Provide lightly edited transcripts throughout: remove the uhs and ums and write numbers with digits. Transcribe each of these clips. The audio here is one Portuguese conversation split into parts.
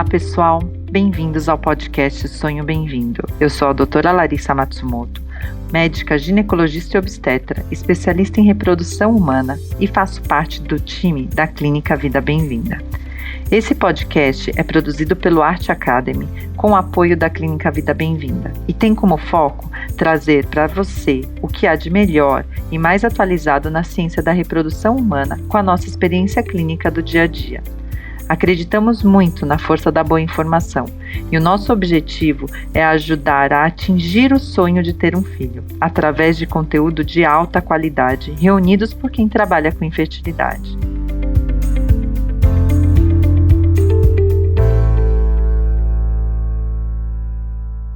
Olá, pessoal! Bem-vindos ao podcast Sonho Bem-vindo. Eu sou a doutora Larissa Matsumoto, médica ginecologista e obstetra, especialista em reprodução humana e faço parte do time da Clínica Vida Bem-vinda. Esse podcast é produzido pelo Arte Academy com o apoio da Clínica Vida Bem-vinda e tem como foco trazer para você o que há de melhor e mais atualizado na ciência da reprodução humana com a nossa experiência clínica do dia a dia. Acreditamos muito na força da boa informação e o nosso objetivo é ajudar a atingir o sonho de ter um filho, através de conteúdo de alta qualidade reunidos por quem trabalha com infertilidade.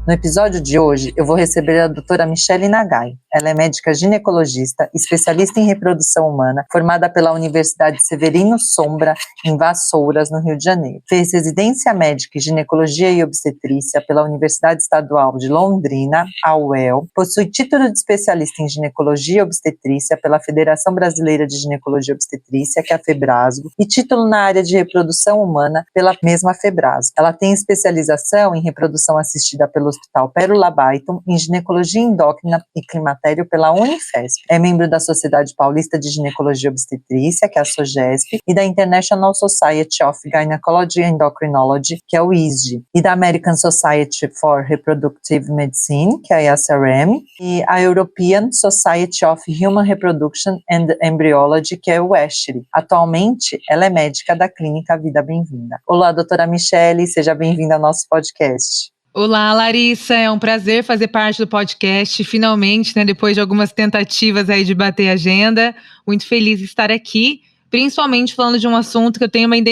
No episódio de hoje, eu vou receber a doutora Michele Nagai. Ela é médica ginecologista, especialista em reprodução humana, formada pela Universidade Severino Sombra, em Vassouras, no Rio de Janeiro. Fez residência médica em ginecologia e obstetrícia pela Universidade Estadual de Londrina, a UEL. Possui título de especialista em ginecologia e obstetrícia pela Federação Brasileira de Ginecologia e Obstetrícia, que é a FEBRASGO, e título na área de reprodução humana pela mesma FEBRASGO. Ela tem especialização em reprodução assistida pelo Hospital Pérola Baiton, em ginecologia endócrina e climatério pela Unifesp. É membro da Sociedade Paulista de Ginecologia e Obstetrícia, que é a SOGESP, e da International Society of Gynecology and Endocrinology, que é o ISGE, e da American Society for Reproductive Medicine, que é a ASRM, e a European Society of Human Reproduction and Embryology, que é o ESHRE. Atualmente, ela é médica da Clínica Vida Bem-vinda. Olá, doutora Michele, seja bem-vinda ao nosso podcast. Olá, Larissa, é um prazer fazer parte do podcast, finalmente, depois de algumas tentativas aí de bater agenda, muito feliz de estar aqui, principalmente falando de um assunto que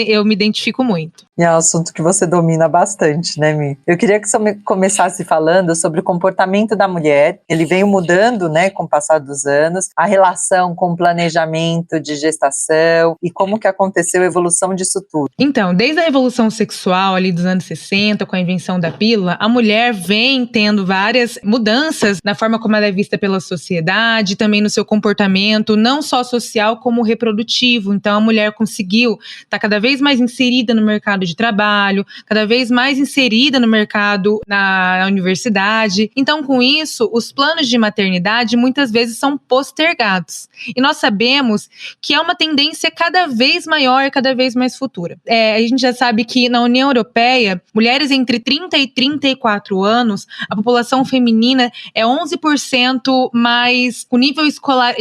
eu me identifico muito. E é um assunto que você domina bastante, né, Mi? Eu queria que você começasse falando sobre o comportamento da mulher. Ele veio mudando, com o passar dos anos, a relação com o planejamento de gestação e como que aconteceu a evolução disso tudo. Então, desde a evolução sexual ali dos anos 60, com a invenção da pílula, a mulher vem tendo várias mudanças na forma como ela é vista pela sociedade, também no seu comportamento, não só social como reprodutivo. Então, a mulher conseguiu estar cada vez mais inserida no mercado de trabalho, cada vez mais inserida no mercado na universidade. Então, com isso, os planos de maternidade muitas vezes são postergados. E nós sabemos que é uma tendência cada vez maior, cada vez mais futura. A gente já sabe que na União Europeia, mulheres entre 30 e 34 anos, a população feminina é 11% mais, o nível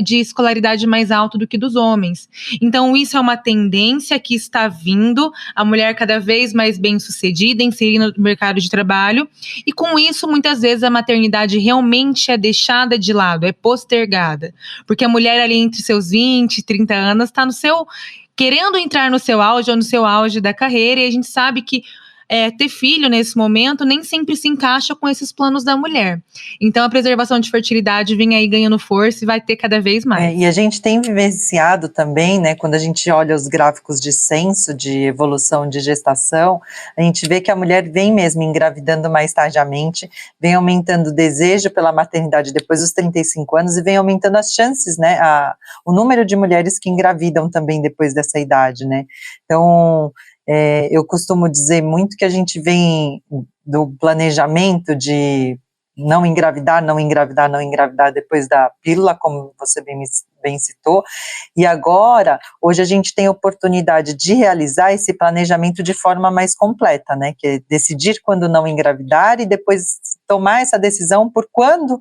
de escolaridade mais alto do que dos homens. Então, isso é uma tendência que está vindo, a mulher cada vez mais bem-sucedida, inserida no mercado de trabalho, e com isso, muitas vezes, a maternidade realmente é deixada de lado, é postergada, porque a mulher ali entre seus 20 e 30 anos está querendo entrar no seu auge ou no seu auge da carreira, e a gente sabe que ter filho nesse momento nem sempre se encaixa com esses planos da mulher. Então a preservação de fertilidade vem aí ganhando força e vai ter cada vez mais. E a gente tem vivenciado também, quando a gente olha os gráficos de censo, de evolução de gestação, a gente vê que a mulher vem mesmo engravidando mais tardiamente, vem aumentando o desejo pela maternidade depois dos 35 anos e vem aumentando as chances, o número de mulheres que engravidam também depois dessa idade, Então, eu costumo dizer muito que a gente vem do planejamento de não engravidar depois da pílula, como você bem citou, e agora, hoje a gente tem a oportunidade de realizar esse planejamento de forma mais completa, que é decidir quando não engravidar e depois tomar essa decisão por quando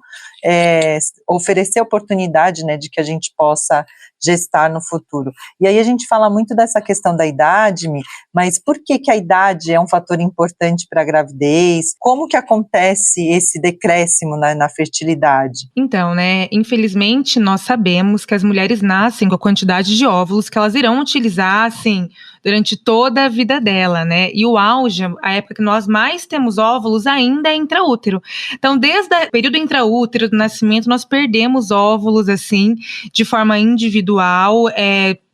oferecer a oportunidade, de que a gente possa gestar no futuro. E aí a gente fala muito dessa questão da idade, mas por que a idade é um fator importante para a gravidez? Como que acontece esse decréscimo na fertilidade? Então, infelizmente nós sabemos que as mulheres nascem com a quantidade de óvulos que elas irão utilizar, assim, durante toda a vida dela, E o auge, a época que nós mais temos óvulos ainda é intraútero. Então, desde o período intraútero do nascimento, nós perdemos óvulos, assim, de forma individual,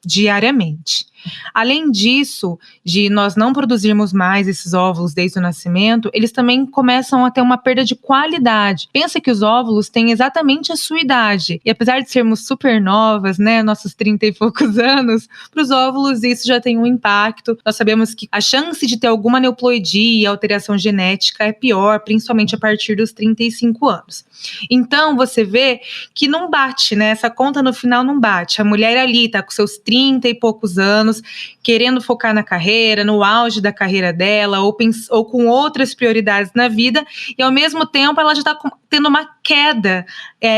diariamente. Além disso, de nós não produzirmos mais esses óvulos desde o nascimento, eles também começam a ter uma perda de qualidade. Pensa que os óvulos têm exatamente a sua idade. E apesar de sermos super novas, né, nossos 30 e poucos anos, para os óvulos isso já tem um impacto. Nós sabemos que a chance de ter alguma aneuploidia, alteração genética, é pior, principalmente a partir dos 35 anos. Então, você vê que não bate, né? Essa conta no final não bate. A mulher ali tá com seus 30 e poucos anos, querendo focar na carreira, no auge da carreira dela, ou com outras prioridades na vida, e ao mesmo tempo ela já está tendo uma queda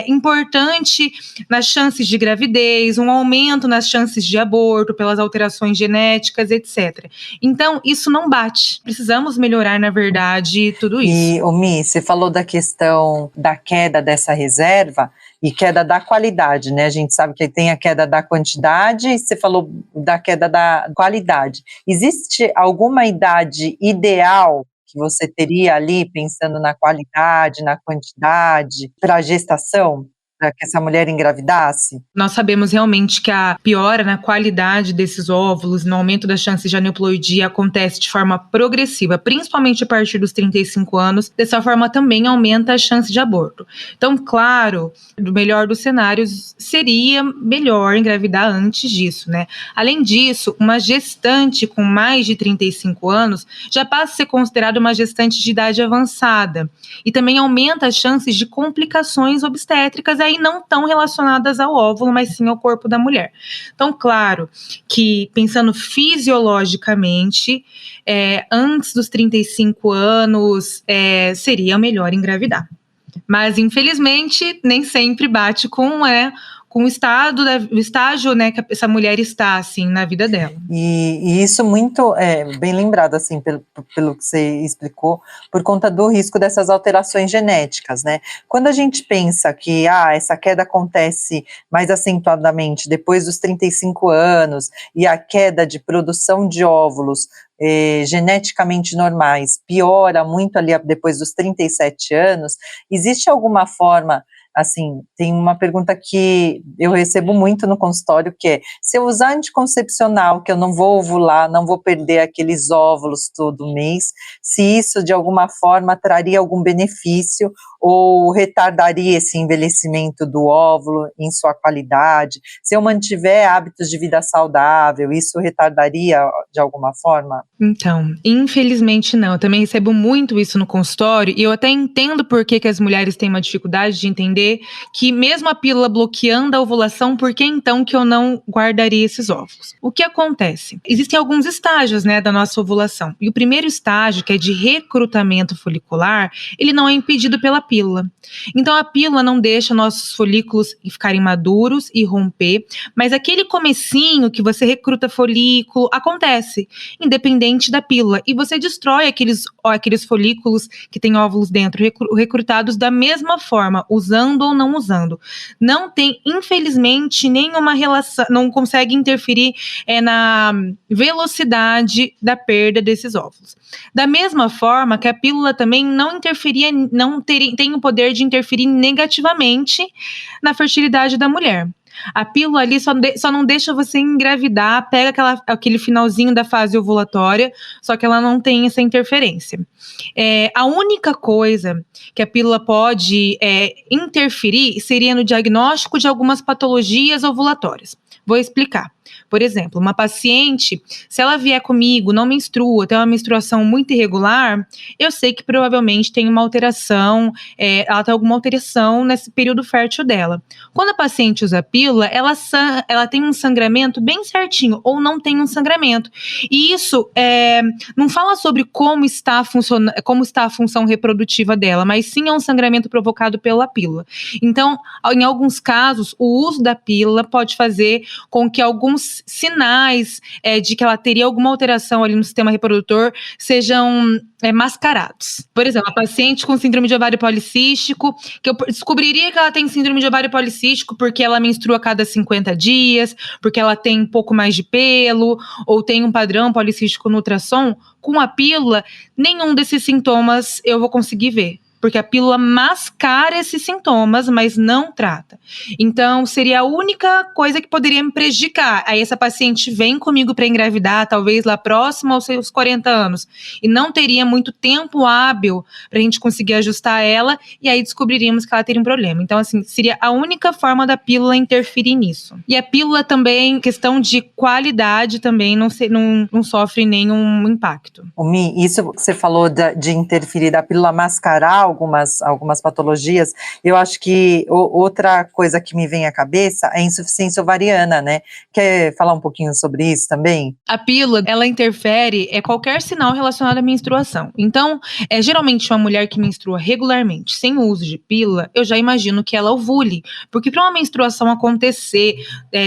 importante nas chances de gravidez, um aumento nas chances de aborto pelas alterações genéticas, etc. Então, isso não bate. Precisamos melhorar, na verdade, tudo isso. E, Mi, você falou da questão da queda dessa reserva e queda da qualidade, né? A gente sabe que tem a queda da quantidade e você falou da queda da qualidade. Existe alguma idade ideal que você teria ali, pensando na qualidade, na quantidade, para a gestação? Para que essa mulher engravidasse? Nós sabemos realmente que a piora na qualidade desses óvulos, no aumento das chances de aneuploidia, acontece de forma progressiva, principalmente a partir dos 35 anos. Dessa forma, também aumenta a chance de aborto. Então, claro, do melhor dos cenários, seria melhor engravidar antes disso, né? Além disso, uma gestante com mais de 35 anos já passa a ser considerada uma gestante de idade avançada. E também aumenta as chances de complicações obstétricas aí não tão relacionadas ao óvulo, mas sim ao corpo da mulher. Então, claro que pensando fisiologicamente, antes dos 35 anos, seria melhor engravidar. Mas, infelizmente, nem sempre bate com o estágio, né, que essa mulher está, assim, na vida dela. E isso muito bem lembrado, assim, pelo que você explicou, por conta do risco dessas alterações genéticas, né? Quando a gente pensa que essa queda acontece mais acentuadamente depois dos 35 anos e a queda de produção de óvulos geneticamente normais piora muito ali depois dos 37 anos, existe alguma forma, assim, tem uma pergunta que eu recebo muito no consultório, que é: se eu usar anticoncepcional, que eu não vou ovular, não vou perder aqueles óvulos todo mês, se isso de alguma forma traria algum benefício ou retardaria esse envelhecimento do óvulo em sua qualidade? Se eu mantiver hábitos de vida saudável, isso retardaria de alguma forma? Então, infelizmente não. Eu também recebo muito isso no consultório e eu até entendo por que as mulheres têm uma dificuldade de entender que mesmo a pílula bloqueando a ovulação, por que então que eu não guardaria esses óvulos? O que acontece? Existem alguns estágios, né, da nossa ovulação. E o primeiro estágio, que é de recrutamento folicular, ele não é impedido pela pílula. Então a pílula não deixa nossos folículos ficarem maduros e romper, mas aquele comecinho que você recruta folículo acontece, independente da pílula, e você destrói aqueles folículos que têm óvulos dentro, recrutados da mesma forma, usando ou não usando. Não tem, infelizmente, nenhuma relação, não consegue interferir na velocidade da perda desses óvulos. Da mesma forma que a pílula também não tem o poder de interferir negativamente na fertilidade da mulher. A pílula ali só não deixa você engravidar, pega aquele finalzinho da fase ovulatória, só que ela não tem essa interferência. A única coisa que a pílula pode interferir seria no diagnóstico de algumas patologias ovulatórias. Vou explicar. Por exemplo, uma paciente, se ela vier comigo, não menstrua, tem uma menstruação muito irregular, eu sei que provavelmente tem uma alteração, ela tem alguma alteração nesse período fértil dela. Quando a paciente usa a pílula, ela tem um sangramento bem certinho, ou não tem um sangramento. E isso não fala sobre como está a função reprodutiva dela, mas sim é um sangramento provocado pela pílula. Então, em alguns casos, o uso da pílula pode fazer com que alguns sinais de que ela teria alguma alteração ali no sistema reprodutor sejam mascarados. Por exemplo, a paciente com síndrome de ovário policístico, que eu descobriria que ela tem síndrome de ovário policístico porque ela menstrua a cada 50 dias, porque ela tem um pouco mais de pelo, ou tem um padrão policístico no ultrassom. Com a pílula, nenhum desses sintomas eu vou conseguir ver. porque a pílula mascara esses sintomas, mas não trata. Então, seria a única coisa que poderia me prejudicar. Aí essa paciente vem comigo para engravidar, talvez lá próximo aos seus 40 anos, e não teria muito tempo hábil para a gente conseguir ajustar ela, e aí descobriríamos que ela teria um problema. Então, assim, seria a única forma da pílula interferir nisso. E a pílula também, questão de qualidade, também não sofre nenhum impacto. Mi, isso que você falou de interferir da pílula mascarar algumas patologias, eu acho que outra coisa que me vem à cabeça é a insuficiência ovariana, né? Quer falar um pouquinho sobre isso também? A pílula, ela interfere qualquer sinal relacionado à menstruação. Então, geralmente uma mulher que menstrua regularmente, sem o uso de pílula, eu já imagino que ela ovule, porque para uma menstruação acontecer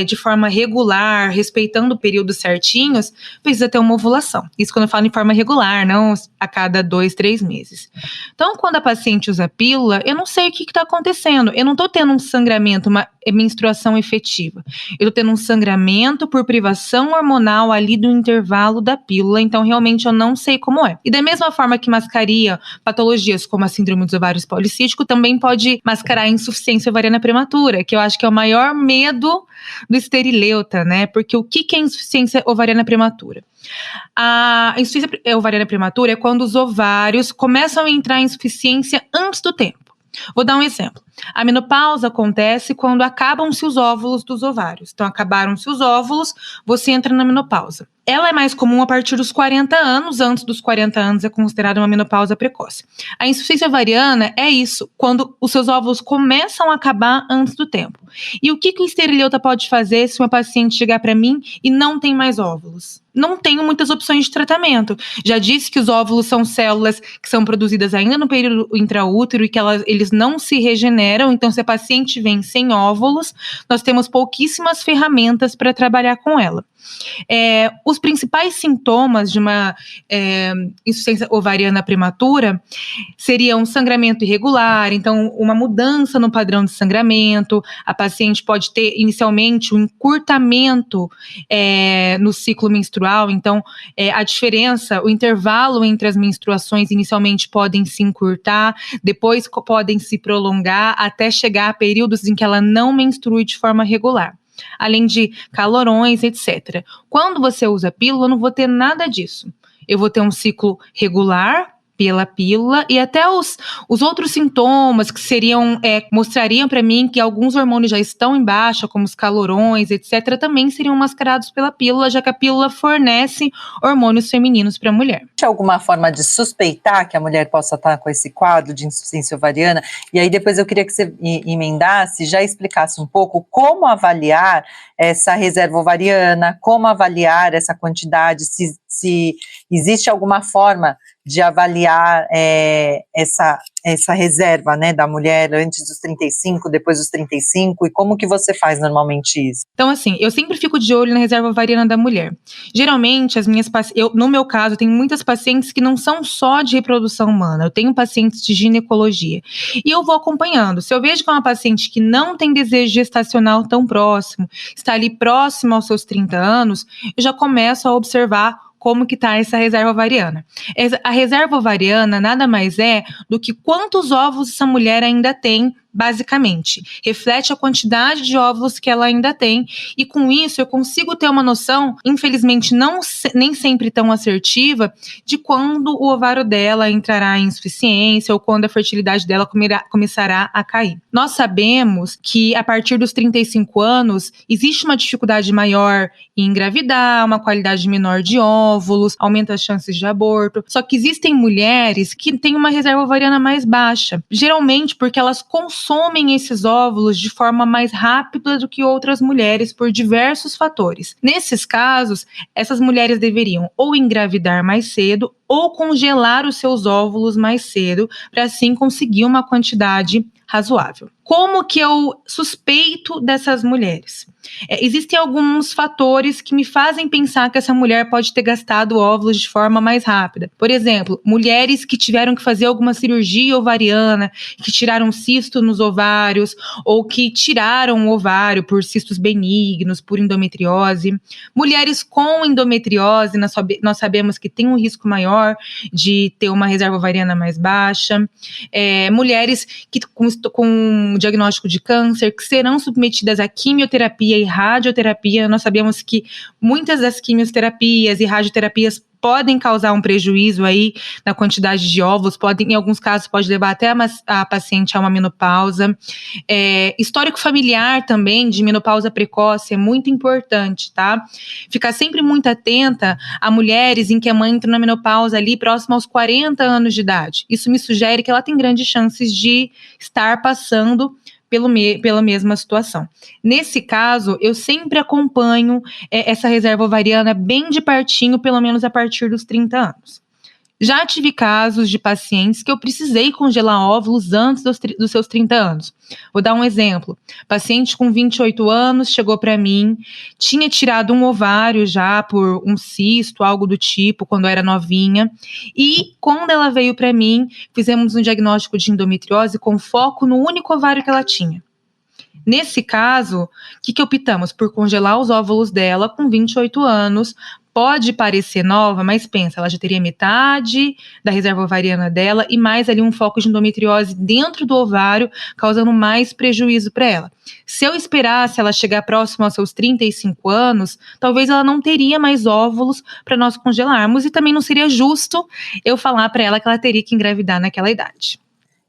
de forma regular, respeitando períodos certinhos, precisa ter uma ovulação. Isso quando eu falo em forma regular, não a cada 2, 3 meses. Então, quando a paciente usa pílula, eu não sei o que está acontecendo. Eu não estou tendo um sangramento, uma menstruação efetiva. Eu estou tendo um sangramento por privação hormonal ali do intervalo da pílula, então realmente eu não sei como é. E da mesma forma que mascaria patologias como a síndrome dos ovários policísticos, também pode mascarar a insuficiência ovariana prematura, que eu acho que é o maior medo do esterileuta, né? Porque o que é insuficiência ovariana prematura? A insuficiência ovariana prematura é quando os ovários começam a entrar em insuficiência antes do tempo. Vou dar um exemplo. A menopausa acontece quando acabam-se os óvulos dos ovários. Então, acabaram-se os óvulos, você entra na menopausa. Ela é mais comum a partir dos 40 anos, antes dos 40 anos é considerada uma menopausa precoce. A insuficiência ovariana é isso, quando os seus óvulos começam a acabar antes do tempo. E o que o esterileuta pode fazer se uma paciente chegar para mim e não tem mais óvulos? Não tenho muitas opções de tratamento. Já disse que os óvulos são células que são produzidas ainda no período intraútero e que eles não se regeneram. Então, se a paciente vem sem óvulos, nós temos pouquíssimas ferramentas para trabalhar com ela. Os principais sintomas de uma insuficiência ovariana prematura seriam sangramento irregular, então uma mudança no padrão de sangramento. A paciente pode ter inicialmente um encurtamento no ciclo menstrual, então a diferença, o intervalo entre as menstruações inicialmente podem se encurtar, depois podem se prolongar até chegar a períodos em que ela não menstrue de forma regular. Além de calorões, etc. Quando você usa pílula, eu não vou ter nada disso. Eu vou ter um ciclo regular pela pílula e até os outros sintomas que mostrariam para mim que alguns hormônios já estão em baixa, como os calorões, etc., também seriam mascarados pela pílula, já que a pílula fornece hormônios femininos para a mulher. Tem alguma forma de suspeitar que a mulher possa estar com esse quadro de insuficiência ovariana? E aí depois eu queria que você emendasse, já explicasse um pouco como avaliar essa reserva ovariana, como avaliar essa quantidade, se existe alguma forma de avaliar essa reserva, né, da mulher antes dos 35, depois dos 35, e como que você faz normalmente isso? Então, assim, eu sempre fico de olho na reserva ovariana da mulher. Geralmente, no meu caso, eu tenho muitas pacientes que não são só de reprodução humana, eu tenho pacientes de ginecologia, e eu vou acompanhando. Se eu vejo que é uma paciente que não tem desejo gestacional tão próximo, está ali próximo aos seus 30 anos, eu já começo a observar como que está essa reserva ovariana. A reserva ovariana nada mais é do que quantos óvulos essa mulher ainda tem, basicamente. Reflete a quantidade de óvulos que ela ainda tem, e com isso eu consigo ter uma noção, infelizmente nem sempre tão assertiva, de quando o ovário dela entrará em insuficiência ou quando a fertilidade dela começará a cair. Nós sabemos que a partir dos 35 anos existe uma dificuldade maior em engravidar, uma qualidade menor de óvulos, aumenta as chances de aborto, só que existem mulheres que têm uma reserva ovariana mais baixa, geralmente porque elas consomem esses óvulos de forma mais rápida do que outras mulheres por diversos fatores. Nesses casos, essas mulheres deveriam ou engravidar mais cedo ou congelar os seus óvulos mais cedo para assim conseguir uma quantidade razoável. Como que eu suspeito dessas mulheres? Existem alguns fatores que me fazem pensar que essa mulher pode ter gastado óvulos de forma mais rápida. Por exemplo, mulheres que tiveram que fazer alguma cirurgia ovariana, que tiraram cisto nos ovários, ou que tiraram o ovário por cistos benignos, por endometriose. Mulheres com endometriose, nós sabemos que tem um risco maior menor, de ter uma reserva ovariana mais baixa. Mulheres que com diagnóstico de câncer, que serão submetidas a quimioterapia e radioterapia. Nós sabemos que muitas das quimioterapias e radioterapias podem causar um prejuízo aí na quantidade de óvulos, em alguns casos pode levar até a paciente a uma menopausa. Histórico familiar também de menopausa precoce é muito importante, tá? Ficar sempre muito atenta a mulheres em que a mãe entra na menopausa ali próximo aos 40 anos de idade. Isso me sugere que ela tem grandes chances de estar passando pela mesma situação. Nesse caso, eu sempre acompanho essa reserva ovariana bem de pertinho, pelo menos a partir dos 30 anos. Já tive casos de pacientes que eu precisei congelar óvulos antes dos seus 30 anos. Vou dar um exemplo. Paciente com 28 anos chegou para mim, tinha tirado um ovário já por um cisto, algo do tipo, quando era novinha. E quando ela veio para mim, fizemos um diagnóstico de endometriose com foco no único ovário que ela tinha. Nesse caso, o que optamos? Por congelar os óvulos dela com 28 anos. Pode parecer nova, mas pensa, ela já teria metade da reserva ovariana dela e mais ali um foco de endometriose dentro do ovário, causando mais prejuízo para ela. Se eu esperasse ela chegar próximo aos seus 35 anos, talvez ela não teria mais óvulos para nós congelarmos e também não seria justo eu falar para ela que ela teria que engravidar naquela idade.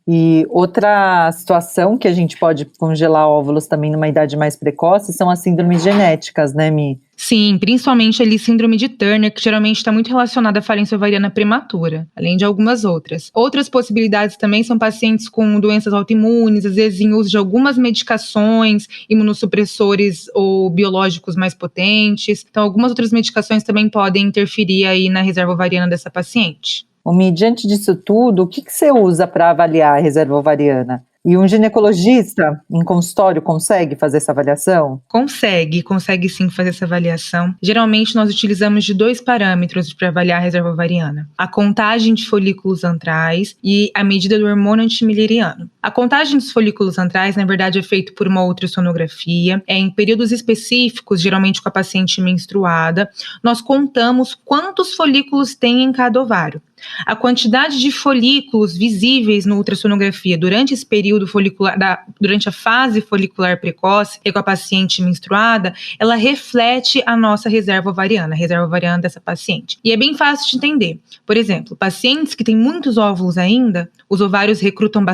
E outra situação que a gente pode congelar óvulos também numa idade mais precoce são as síndromes genéticas, né, Mi? Sim, principalmente ali síndrome de Turner, que geralmente está muito relacionada à falência ovariana prematura, além de algumas outras. Outras possibilidades também são pacientes com doenças autoimunes, às vezes em uso de algumas medicações, imunossupressores ou biológicos mais potentes. Então, algumas outras medicações também podem interferir aí na reserva ovariana dessa paciente. Mi, diante disso tudo, o que você usa para avaliar a reserva ovariana? E um ginecologista em consultório consegue fazer essa avaliação? Consegue sim fazer essa avaliação. Geralmente nós utilizamos de 2 parâmetros para avaliar a reserva ovariana: a contagem de folículos antrais e a medida do hormônio antimileriano. A contagem dos folículos antrais, na verdade, é feita por uma ultrassonografia. Em períodos específicos, geralmente com a paciente menstruada, nós contamos quantos folículos tem em cada ovário. A quantidade de folículos visíveis na ultrassonografia durante esse período folicular, durante a fase folicular precoce, e com a paciente menstruada, ela reflete a nossa reserva ovariana, a reserva ovariana dessa paciente. E é bem fácil de entender. Por exemplo, pacientes que têm muitos óvulos ainda, os ovários recrutam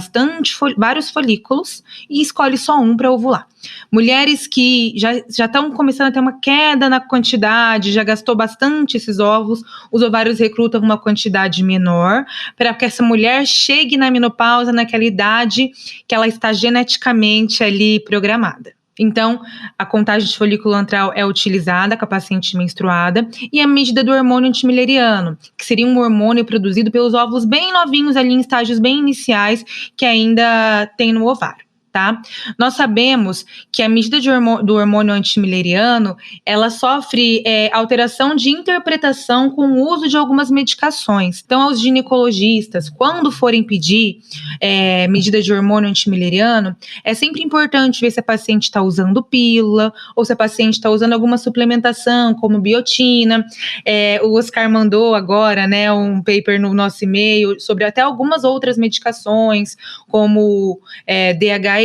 vários folículos e escolhe só um para ovular. Mulheres que já estão começando a ter uma queda na quantidade, já gastou bastante esses óvulos, os ovários recrutam uma quantidade menor, para que essa mulher chegue na menopausa naquela idade que ela está geneticamente ali programada. Então, a contagem de folículo antral é utilizada com a paciente menstruada e a medida do hormônio antimileriano, que seria um hormônio produzido pelos óvulos bem novinhos ali em estágios bem iniciais que ainda tem no ovário. Tá? Nós sabemos que a medida do hormônio antimileriano, ela sofre alteração de interpretação com o uso de algumas medicações. Então, aos ginecologistas, quando forem pedir medida de hormônio antimileriano, é sempre importante ver se a paciente está usando pílula ou se a paciente está usando alguma suplementação, como biotina. O Oscar mandou agora, né, um paper no nosso e-mail sobre até algumas outras medicações, como DHEA,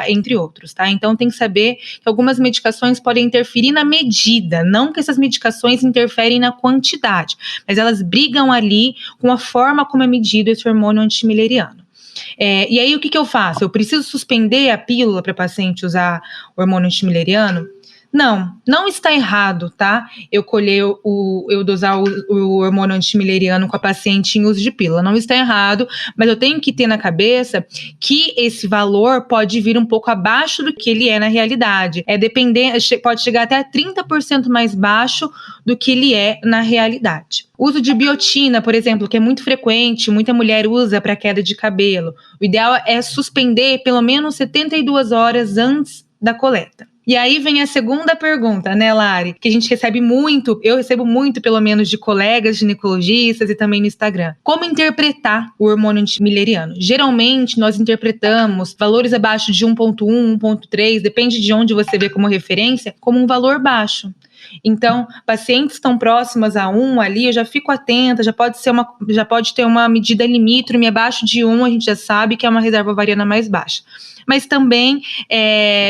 entre outros, tá? Então tem que saber que algumas medicações podem interferir na medida, não que essas medicações interferem na quantidade, mas elas brigam ali com a forma como é medido esse hormônio antimileriano. E aí o que eu faço? Eu preciso suspender a pílula para a paciente usar o hormônio antimileriano? Não está errado, tá? Eu dosar o hormônio antimileriano com a paciente em uso de pílula. Não está errado, mas eu tenho que ter na cabeça que esse valor pode vir um pouco abaixo do que ele é na realidade. Pode chegar até 30% mais baixo do que ele é na realidade. O uso de biotina, por exemplo, que é muito frequente, muita mulher usa para queda de cabelo. O ideal é suspender pelo menos 72 horas antes da coleta. E aí vem a segunda pergunta, né, Lari? Que a gente recebe muito, eu recebo muito, pelo menos, de colegas ginecologistas e também no Instagram. Como interpretar o hormônio antimileriano? Geralmente, nós interpretamos valores abaixo de 1,1, 1,3, depende de onde você vê como referência, como um valor baixo. Então, pacientes estão próximas a 1 ali, eu já fico atenta, já pode ter uma medida limítrofe abaixo de 1, a gente já sabe que é uma reserva ovariana mais baixa. Mas também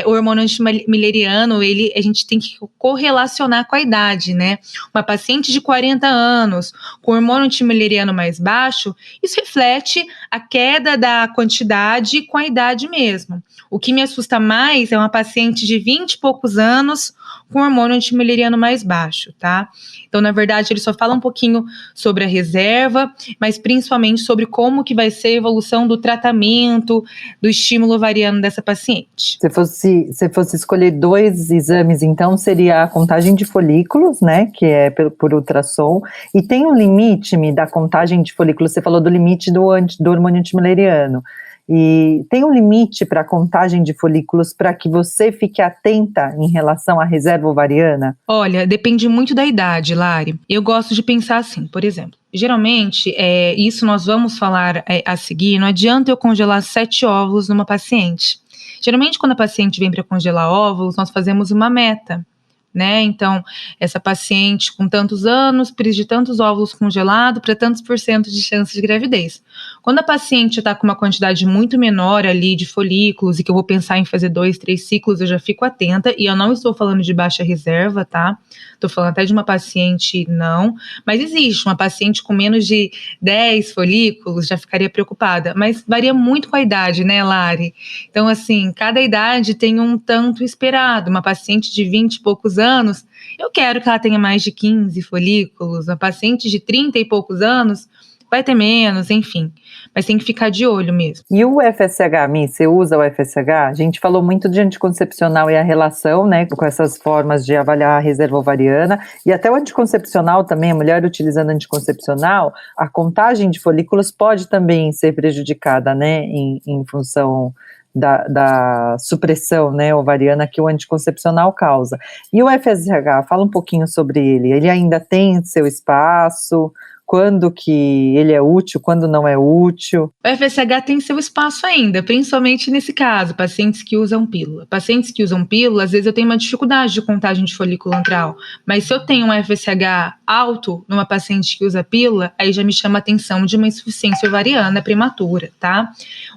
o hormônio antimileriano, a gente tem que correlacionar com a idade, né? Uma paciente de 40 anos com hormônio antimileriano mais baixo, isso reflete a queda da quantidade com a idade mesmo. O que me assusta mais é uma paciente de 20 e poucos anos com hormônio antimileriano mais baixo, tá? Então, na verdade, ele só fala um pouquinho sobre a reserva, mas principalmente sobre como que vai ser a evolução do tratamento, do estímulo ovariano dessa paciente. Se fosse escolher 2 exames, então, seria a contagem de folículos, né, que é por ultrassom, e tem um limite da contagem de folículos, você falou do limite do hormônio antimileriano, e tem um limite para a contagem de folículos para que você fique atenta em relação à reserva ovariana? Olha, depende muito da idade, Lari. Eu gosto de pensar assim, por exemplo, geralmente, isso nós vamos falar a seguir, não adianta eu congelar 7 óvulos numa paciente. Geralmente, quando a paciente vem para congelar óvulos, nós fazemos uma meta, né? Então, essa paciente com tantos anos precisa de tantos óvulos congelados para tantos % de chance de gravidez. Quando a paciente está com uma quantidade muito menor ali de folículos e que eu vou pensar em fazer 2, 3 ciclos, eu já fico atenta, e eu não estou falando de baixa reserva, tá? Estou falando até de uma paciente não, mas existe uma paciente com menos de 10 folículos, já ficaria preocupada, mas varia muito com a idade, né, Lari? Então, assim, cada idade tem um tanto esperado. Uma paciente de 20 e poucos anos, eu quero que ela tenha mais de 15 folículos. Uma paciente de 30 e poucos anos vai ter menos, enfim. Mas tem que ficar de olho mesmo. E o FSH, Mi, você usa o FSH? A gente falou muito de anticoncepcional e a relação, né, com essas formas de avaliar a reserva ovariana, e até o anticoncepcional também, a mulher utilizando anticoncepcional, a contagem de folículos pode também ser prejudicada, né, em função da supressão, né, ovariana que o anticoncepcional causa. E o FSH, fala um pouquinho sobre ele. Ele ainda tem seu espaço? Quando que ele é útil, quando não é útil? O FSH tem seu espaço ainda, principalmente nesse caso, pacientes que usam pílula. Pacientes que usam pílula, às vezes eu tenho uma dificuldade de contagem de folículo antral, mas se eu tenho um FSH alto numa paciente que usa pílula, aí já me chama a atenção de uma insuficiência ovariana prematura, tá?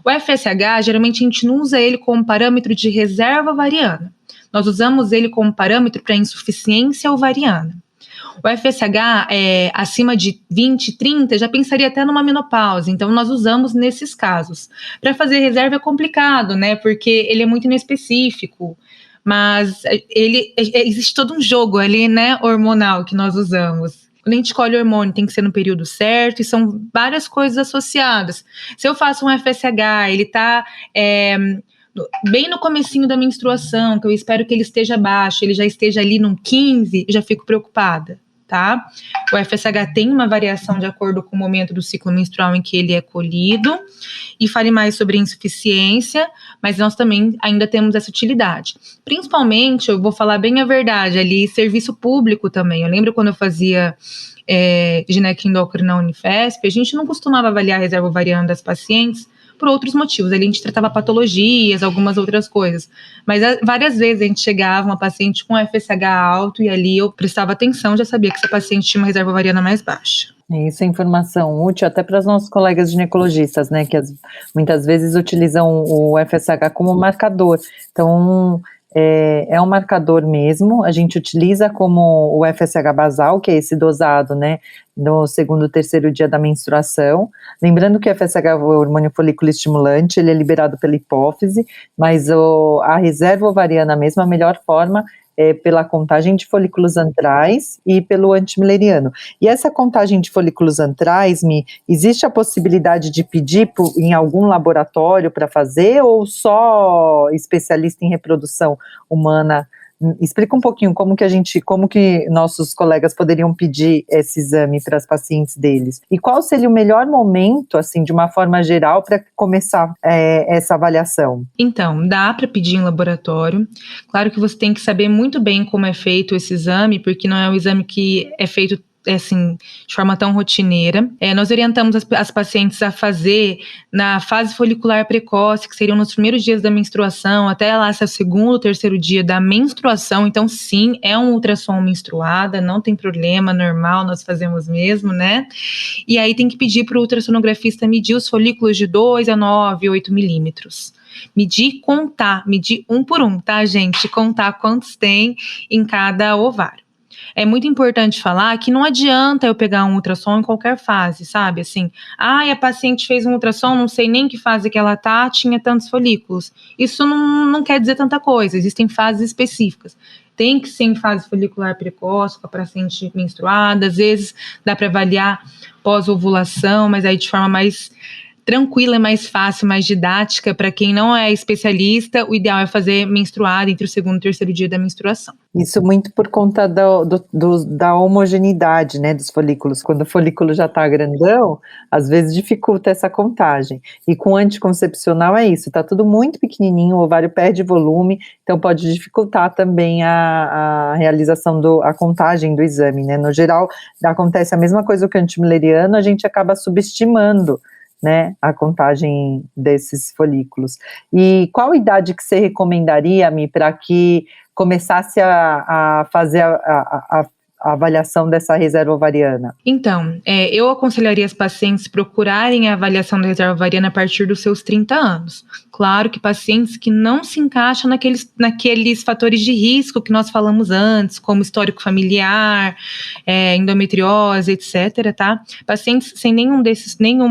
O FSH, geralmente a gente não usa ele como parâmetro de reserva ovariana. Nós usamos ele como parâmetro para insuficiência ovariana. O FSH acima de 20, 30, já pensaria até numa menopausa, então nós usamos nesses casos. Para fazer reserva é complicado, né, porque ele é muito inespecífico, mas existe todo um jogo ali, né, hormonal que nós usamos. Quando a gente escolhe o hormônio, tem que ser no período certo, e são várias coisas associadas. Se eu faço um FSH, ele está bem no comecinho da menstruação, que eu espero que ele esteja baixo, ele já esteja ali num 15, eu já fico preocupada, tá? O FSH tem uma variação de acordo com o momento do ciclo menstrual em que ele é colhido, e fale mais sobre insuficiência, mas nós também ainda temos essa utilidade. Principalmente, eu vou falar bem a verdade ali, serviço público também. Eu lembro quando eu fazia gineco-endócrino na Unifesp, a gente não costumava avaliar a reserva ovariana das pacientes, por outros motivos, ali a gente tratava patologias, algumas outras coisas, mas várias vezes a gente chegava uma paciente com FSH alto e ali eu prestava atenção, já sabia que essa paciente tinha uma reserva ovariana mais baixa. Isso é informação útil até para os nossos colegas ginecologistas, né, que muitas vezes utilizam o FSH como marcador. Então, é um marcador mesmo, a gente utiliza como o FSH basal, que é esse dosado, né, no segundo, terceiro dia da menstruação. Lembrando que o FSH é o hormônio folículo estimulante, ele é liberado pela hipófise, mas a reserva ovariana mesmo, a melhor forma pela contagem de folículos antrais e pelo antimileriano. E essa contagem de folículos antrais, existe a possibilidade de pedir em algum laboratório para fazer, ou só especialista em reprodução humana Explica um pouquinho como que nossos colegas poderiam pedir esse exame para as pacientes deles. E qual seria o melhor momento, assim, de uma forma geral, para começar essa avaliação? Então, dá para pedir em laboratório. Claro que você tem que saber muito bem como é feito esse exame, porque não é um exame que é feito assim, de forma tão rotineira. Nós orientamos as pacientes a fazer na fase folicular precoce, que seriam nos primeiros dias da menstruação, até lá seu segundo, terceiro dia da menstruação. Então, sim, é um ultrassom menstruada, não tem problema, normal, nós fazemos mesmo, né? E aí tem que pedir para o ultrassonografista medir os folículos de 2 a 9, 8 milímetros. Medir, contar, medir um por um, tá, gente? Contar quantos tem em cada ovário. É muito importante falar que não adianta eu pegar um ultrassom em qualquer fase, sabe? Assim, a paciente fez um ultrassom, não sei nem que fase que ela tá, tinha tantos folículos. Isso não quer dizer tanta coisa, existem fases específicas. Tem que ser em fase folicular precoce, com a paciente menstruada, às vezes dá para avaliar pós-ovulação, mas aí de forma mais tranquila, mais fácil, mais didática. Para quem não é especialista, o ideal é fazer menstruada entre o segundo e o terceiro dia da menstruação. Isso muito por conta da homogeneidade, né, dos folículos. Quando o folículo já está grandão, às vezes dificulta essa contagem. E com anticoncepcional é isso, está tudo muito pequenininho, o ovário perde volume, então pode dificultar também a realização a contagem do exame, né. No geral, acontece a mesma coisa que o antimileriano, a gente acaba subestimando, né, a contagem desses folículos. E qual idade que você recomendaria, Mi, para que começasse a fazer a avaliação dessa reserva ovariana? Então, eu aconselharia as pacientes procurarem a avaliação da reserva ovariana a partir dos seus 30 anos. Claro que pacientes que não se encaixam naqueles fatores de risco que nós falamos antes, como histórico familiar, endometriose, etc., tá? Pacientes sem nenhum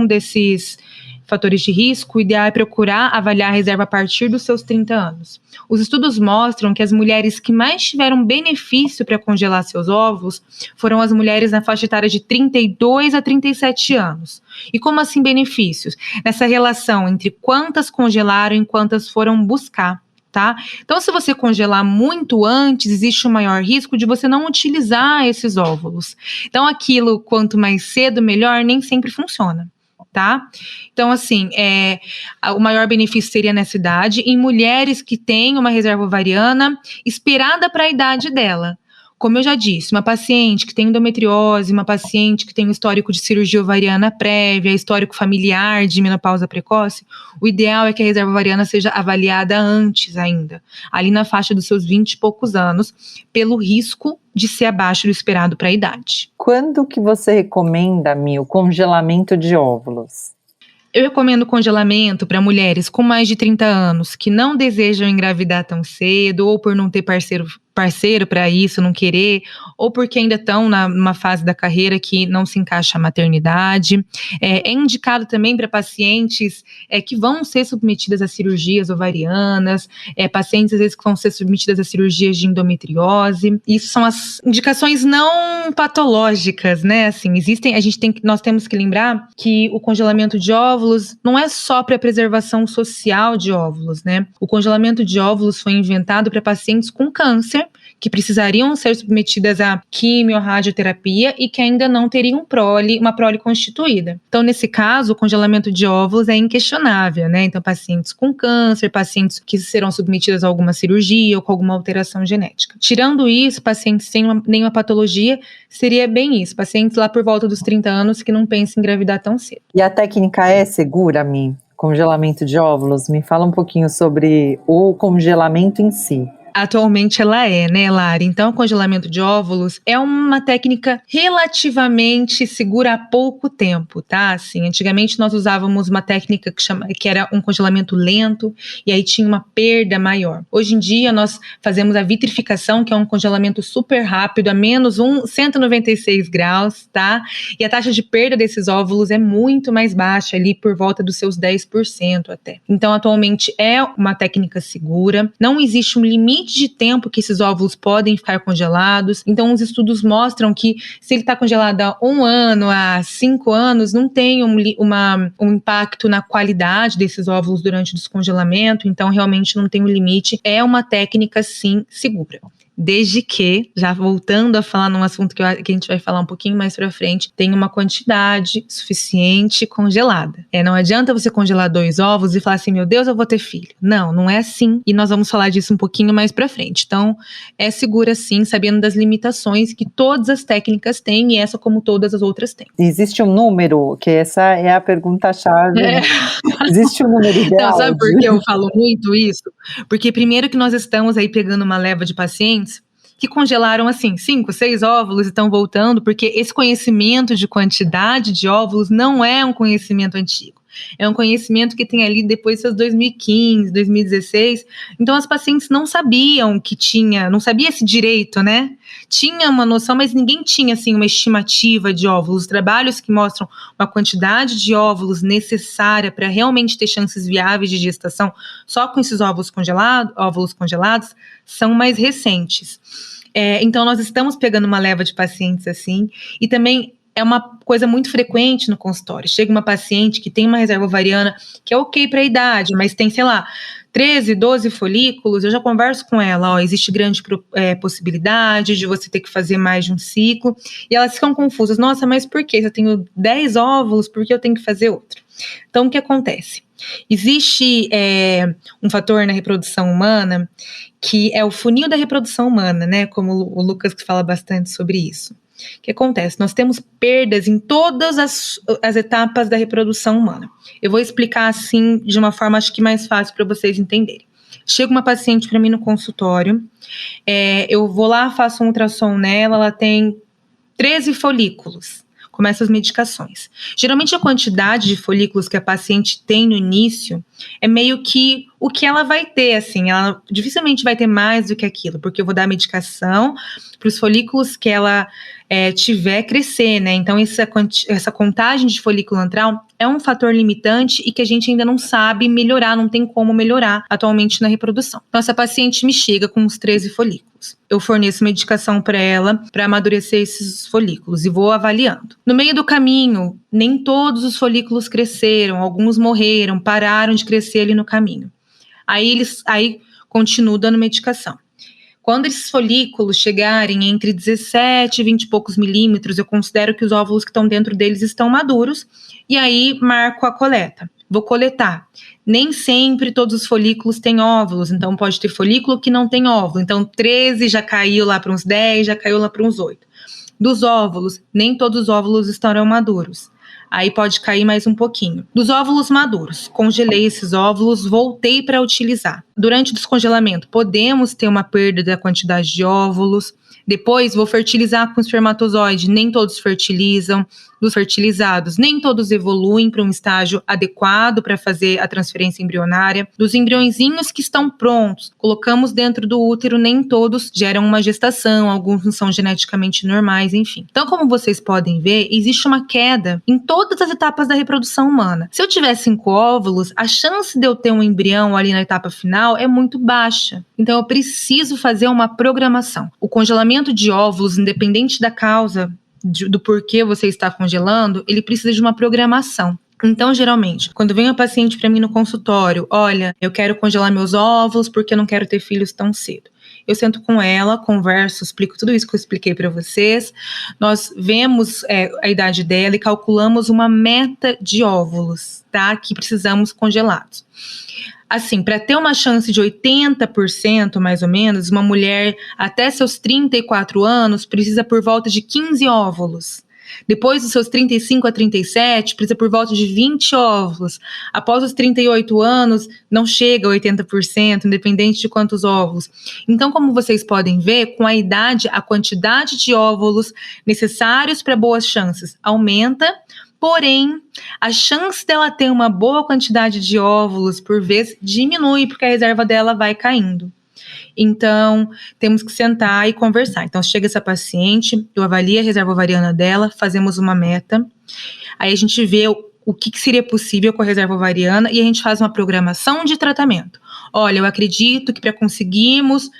desses fatores de risco, o ideal é procurar avaliar a reserva a partir dos seus 30 anos. Os estudos mostram que as mulheres que mais tiveram benefício para congelar seus óvulos foram as mulheres na faixa etária de 32 a 37 anos. E como assim benefícios? Nessa relação entre quantas congelaram e quantas foram buscar. Tá? Então, se você congelar muito antes, existe um maior risco de você não utilizar esses óvulos. Então, aquilo, quanto mais cedo, melhor, nem sempre funciona. Tá? Então, assim, o maior benefício seria nessa idade, em mulheres que têm uma reserva ovariana esperada para a idade dela. Como eu já disse, uma paciente que tem endometriose, uma paciente que tem um histórico de cirurgia ovariana prévia, histórico familiar de menopausa precoce, o ideal é que a reserva ovariana seja avaliada antes ainda, ali na faixa dos seus 20 e poucos anos, pelo risco de ser abaixo do esperado para a idade. Quando que você recomenda, Mi, o congelamento de óvulos? Eu recomendo congelamento para mulheres com mais de 30 anos que não desejam engravidar tão cedo, ou por não ter parceiro para isso, não querer, ou porque ainda estão numa fase da carreira que não se encaixa a maternidade. É indicado também para pacientes que vão ser submetidas a cirurgias ovarianas, pacientes às vezes que vão ser submetidas a cirurgias de endometriose. Isso são as indicações não patológicas, né? Assim, nós temos que lembrar que o congelamento de óvulos não é só para preservação social de óvulos, né? O congelamento de óvulos foi inventado para pacientes com câncer, que precisariam ser submetidas a quimio, radioterapia e que ainda não teriam uma prole constituída. Então, nesse caso, o congelamento de óvulos é inquestionável, né? Então, pacientes com câncer, pacientes que serão submetidas a alguma cirurgia ou com alguma alteração genética. Tirando isso, pacientes sem nenhuma patologia, seria bem isso. Pacientes lá por volta dos 30 anos que não pensam em engravidar tão cedo. E a técnica é segura, Mi? Congelamento de óvulos? Me fala um pouquinho sobre o congelamento em si. Atualmente ela né, Lari? Então, o congelamento de óvulos é uma técnica relativamente segura há pouco tempo, tá? Assim, antigamente nós usávamos uma técnica que era um congelamento lento e aí tinha uma perda maior. Hoje em dia nós fazemos a vitrificação, que é um congelamento super rápido, a menos 196 graus, tá? E a taxa de perda desses óvulos é muito mais baixa, ali por volta dos seus 10% até. Então, atualmente é uma técnica segura, não existe um limite limite de tempo que esses óvulos podem ficar congelados. Então, os estudos mostram que se ele está congelado há 1 ano, há 5 anos, não tem um impacto na qualidade desses óvulos durante o descongelamento. Então, realmente não tem um limite. É uma técnica, sim, segura. Desde que, já voltando a falar num assunto que a gente vai falar um pouquinho mais pra frente, tem uma quantidade suficiente congelada. Não adianta você congelar 2 ovos e falar assim, meu Deus, eu vou ter filho. Não, não é assim. E nós vamos falar disso um pouquinho mais pra frente. Então, é segura sim, sabendo das limitações que todas as técnicas têm e essa como todas as outras têm. Existe um número? Que essa é a pergunta-chave. Existe um número ideal? Então, sabe por que eu falo muito isso? Porque primeiro que nós estamos aí pegando uma leva de pacientes que congelaram assim 5, 6 óvulos e estão voltando, porque esse conhecimento de quantidade de óvulos não é um conhecimento antigo. É um conhecimento que tem ali depois de 2015, 2016. Então, as pacientes não sabiam que tinha, não sabia esse direito, né? Tinha uma noção, mas ninguém tinha, assim, uma estimativa de óvulos. Os trabalhos que mostram uma quantidade de óvulos necessária para realmente ter chances viáveis de gestação só com esses óvulos congelados, são mais recentes. Então, nós estamos pegando uma leva de pacientes assim, e também é uma coisa muito frequente no consultório. Chega uma paciente que tem uma reserva ovariana que é ok para a idade, mas tem, sei lá, 13, 12 folículos, eu já converso com ela, existe grande possibilidade de você ter que fazer mais de um ciclo, e elas ficam confusas, nossa, mas por quê? Eu tenho 10 óvulos, por que eu tenho que fazer outro? Então, o que acontece? Existe um fator na reprodução humana que é o funil da reprodução humana, né? Como o Lucas que fala bastante sobre isso. O que acontece? Nós temos perdas em todas as etapas da reprodução humana. Eu vou explicar assim de uma forma acho que mais fácil para vocês entenderem. Chega uma paciente para mim no consultório, eu vou lá, faço um ultrassom nela, ela tem 13 folículos. Começa as medicações. Geralmente a quantidade de folículos que a paciente tem no início é meio que o que ela vai ter, assim, ela dificilmente vai ter mais do que aquilo, porque eu vou dar medicação para os folículos que ela tiver crescer, né? Então essa contagem de folículo antral é um fator limitante e que a gente ainda não sabe melhorar, não tem como melhorar atualmente na reprodução. Então essa paciente me chega com uns 13 folículos. Eu forneço medicação para ela para amadurecer esses folículos e vou avaliando. No meio do caminho, nem todos os folículos cresceram, alguns morreram, pararam de crescer ali no caminho. Aí continuo dando medicação. Quando esses folículos chegarem entre 17 e 20 e poucos milímetros, eu considero que os óvulos que estão dentro deles estão maduros, e aí marco a coleta. Vou coletar. Nem sempre todos os folículos têm óvulos, então pode ter folículo que não tem óvulo. Então 13 já caiu lá para uns 10, já caiu lá para uns 8. Dos óvulos, nem todos os óvulos estarão maduros. Aí pode cair mais um pouquinho. Dos óvulos maduros, congelei esses óvulos, voltei para utilizar. Durante o descongelamento, podemos ter uma perda da quantidade de óvulos. Depois, vou fertilizar com espermatozoide. Nem todos fertilizam. Dos fertilizados, nem todos evoluem para um estágio adequado para fazer a transferência embrionária. Dos embriõezinhos que estão prontos, colocamos dentro do útero, nem todos geram uma gestação, alguns não são geneticamente normais, enfim. Então, como vocês podem ver, existe uma queda em todas as etapas da reprodução humana. Se eu tiver 5 óvulos, a chance de eu ter um embrião ali na etapa final é muito baixa. Então, eu preciso fazer uma programação. O congelamento de óvulos, independente da causa, do porquê você está congelando, ele precisa de uma programação. Então, geralmente, quando vem uma paciente para mim no consultório, olha, eu quero congelar meus óvulos porque eu não quero ter filhos tão cedo. Eu sento com ela, converso, explico tudo isso que eu expliquei para vocês. Nós vemos a idade dela e calculamos uma meta de óvulos, tá? Que precisamos congelados. Assim, para ter uma chance de 80%, mais ou menos, uma mulher até seus 34 anos precisa por volta de 15 óvulos. Depois dos seus 35 a 37, precisa por volta de 20 óvulos. Após os 38 anos, não chega a 80%, independente de quantos óvulos. Então, como vocês podem ver, com a idade, a quantidade de óvulos necessários para boas chances aumenta. Porém, a chance dela ter uma boa quantidade de óvulos por vez diminui, porque a reserva dela vai caindo. Então, temos que sentar e conversar. Então, chega essa paciente, eu avalio a reserva ovariana dela, fazemos uma meta, aí a gente vê o que seria possível com a reserva ovariana e a gente faz uma programação de tratamento. Olha, eu acredito que para conseguirmos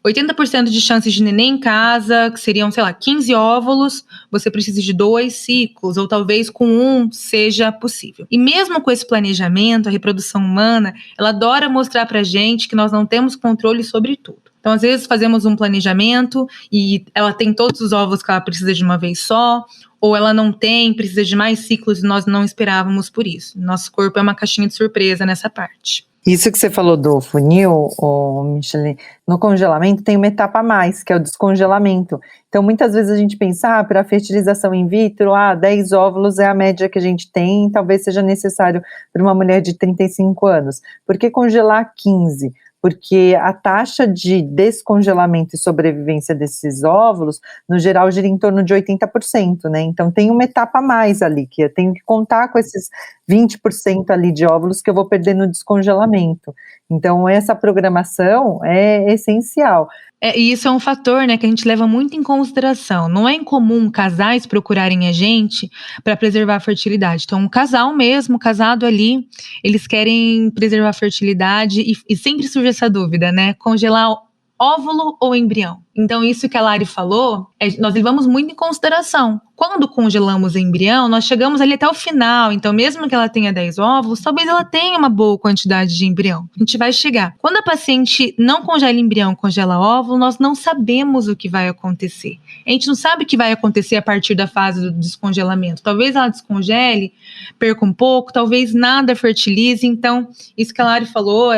80% de chances de neném em casa, que seriam, 15 óvulos, você precisa de 2 ciclos, ou talvez com 1 seja possível. E mesmo com esse planejamento, a reprodução humana, ela adora mostrar pra gente que nós não temos controle sobre tudo. Então, às vezes, fazemos um planejamento e ela tem todos os óvulos que ela precisa de uma vez só, ou ela não tem, precisa de mais ciclos e nós não esperávamos por isso. Nosso corpo é uma caixinha de surpresa nessa parte. Isso que você falou do funil, Michele, no congelamento tem uma etapa a mais, que é o descongelamento. Então, muitas vezes a gente pensa, para a fertilização in vitro, 10 óvulos é a média que a gente tem, talvez seja necessário para uma mulher de 35 anos. Por que congelar 15? Porque a taxa de descongelamento e sobrevivência desses óvulos, no geral, gira em torno de 80%, né? Então, tem uma etapa a mais ali, que eu tenho que contar com esses 20% ali de óvulos que eu vou perder no descongelamento. Então, essa programação é essencial. E isso é um fator, né, que a gente leva muito em consideração. Não é incomum casais procurarem a gente para preservar a fertilidade. Então, um casal mesmo, casado ali, eles querem preservar a fertilidade e sempre surge essa dúvida, né? Congelar óvulo ou embrião? Então, isso que a Lari falou, nós levamos muito em consideração. Quando congelamos o embrião, nós chegamos ali até o final. Então, mesmo que ela tenha 10 óvulos, talvez ela tenha uma boa quantidade de embrião. A gente vai chegar. Quando a paciente não congela embrião, congela óvulo, nós não sabemos o que vai acontecer. A gente não sabe o que vai acontecer a partir da fase do descongelamento. Talvez ela descongele, perca um pouco, talvez nada fertilize. Então, isso que a Lari falou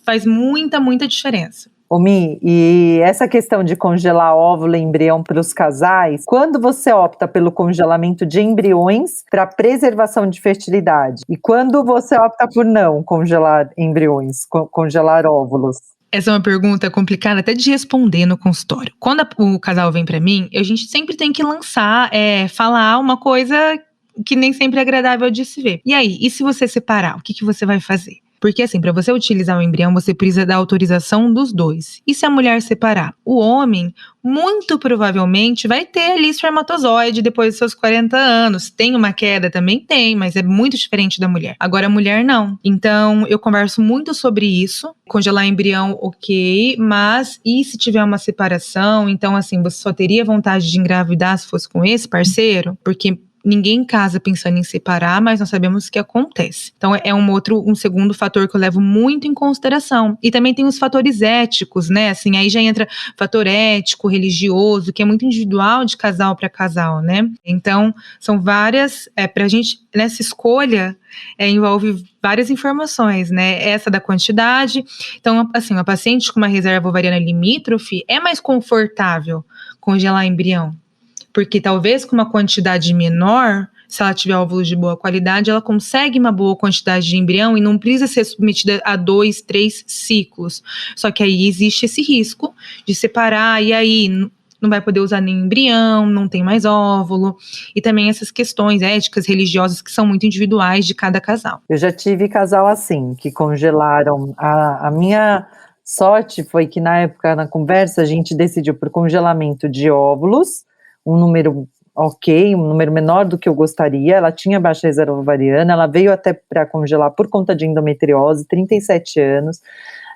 faz muita diferença. Mi, e essa questão de congelar óvulo e embrião para os casais, quando você opta pelo congelamento de embriões para preservação de fertilidade? E quando você opta por não congelar embriões, congelar óvulos? Essa é uma pergunta complicada até de responder no consultório. Quando o casal vem para mim, a gente sempre tem que falar uma coisa que nem sempre é agradável de se ver. E aí, e se você separar, o que você vai fazer? Porque assim, para você utilizar o embrião, você precisa da autorização dos dois. E se a mulher separar? O homem, muito provavelmente, vai ter ali espermatozoide depois dos seus 40 anos. Tem uma queda? Também tem, mas é muito diferente da mulher. Agora, a mulher não. Então, eu converso muito sobre isso. Congelar embrião, ok, mas e se tiver uma separação? Então, assim, você só teria vontade de engravidar se fosse com esse parceiro? Porque ninguém casa pensando em separar, mas nós sabemos o que acontece. Então, é um segundo fator que eu levo muito em consideração. E também tem os fatores éticos, né? Assim, aí já entra fator ético, religioso, que é muito individual de casal para casal, né? Então, são várias, pra gente, nessa escolha, envolve várias informações, né? Essa da quantidade. Então, assim, uma paciente com uma reserva ovariana limítrofe é mais confortável congelar embrião. Porque talvez com uma quantidade menor, se ela tiver óvulos de boa qualidade, ela consegue uma boa quantidade de embrião e não precisa ser submetida a 2, 3 ciclos. Só que aí existe esse risco de separar, e aí não vai poder usar nem embrião, não tem mais óvulo. E também essas questões éticas, religiosas, que são muito individuais de cada casal. Eu já tive casal assim, que congelaram. A minha sorte foi que na época, na conversa, a gente decidiu por congelamento de óvulos, um número ok, um número menor do que eu gostaria. Ela tinha baixa reserva ovariana, ela veio até para congelar por conta de endometriose, 37 anos.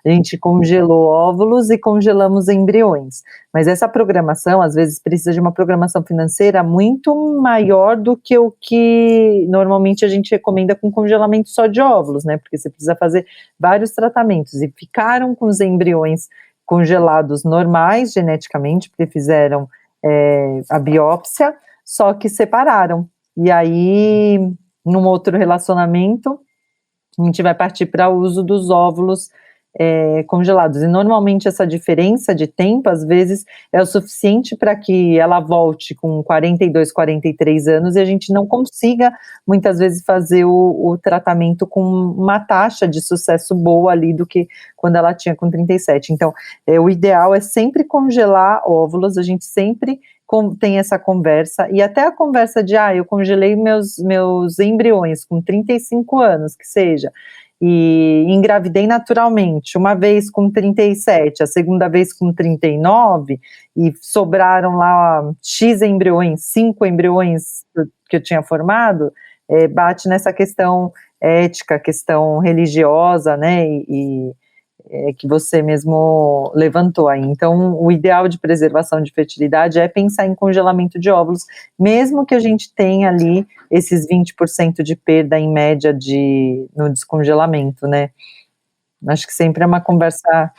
A gente congelou óvulos e congelamos embriões. Mas essa programação, às vezes, precisa de uma programação financeira muito maior do que o que normalmente a gente recomenda com congelamento só de óvulos, né? Porque você precisa fazer vários tratamentos. E ficaram com os embriões congelados normais, geneticamente, porque fizeram a biópsia, só que separaram. E aí, num outro relacionamento, a gente vai partir para o uso dos óvulos congelados. E normalmente essa diferença de tempo, às vezes, é o suficiente para que ela volte com 42, 43 anos e a gente não consiga, muitas vezes, fazer o tratamento com uma taxa de sucesso boa ali do que quando ela tinha com 37. Então, o ideal é sempre congelar óvulos, a gente sempre tem essa conversa, e até a conversa de, eu congelei meus embriões com 35 anos, que seja, e engravidei naturalmente, uma vez com 37, a segunda vez com 39, e sobraram lá X embriões, 5 embriões que eu tinha formado, bate nessa questão ética, questão religiosa, né, e que você mesmo levantou aí. Então, o ideal de preservação de fertilidade é pensar em congelamento de óvulos, mesmo que a gente tenha ali esses 20% de perda em média no descongelamento, né? Acho que sempre é uma conversa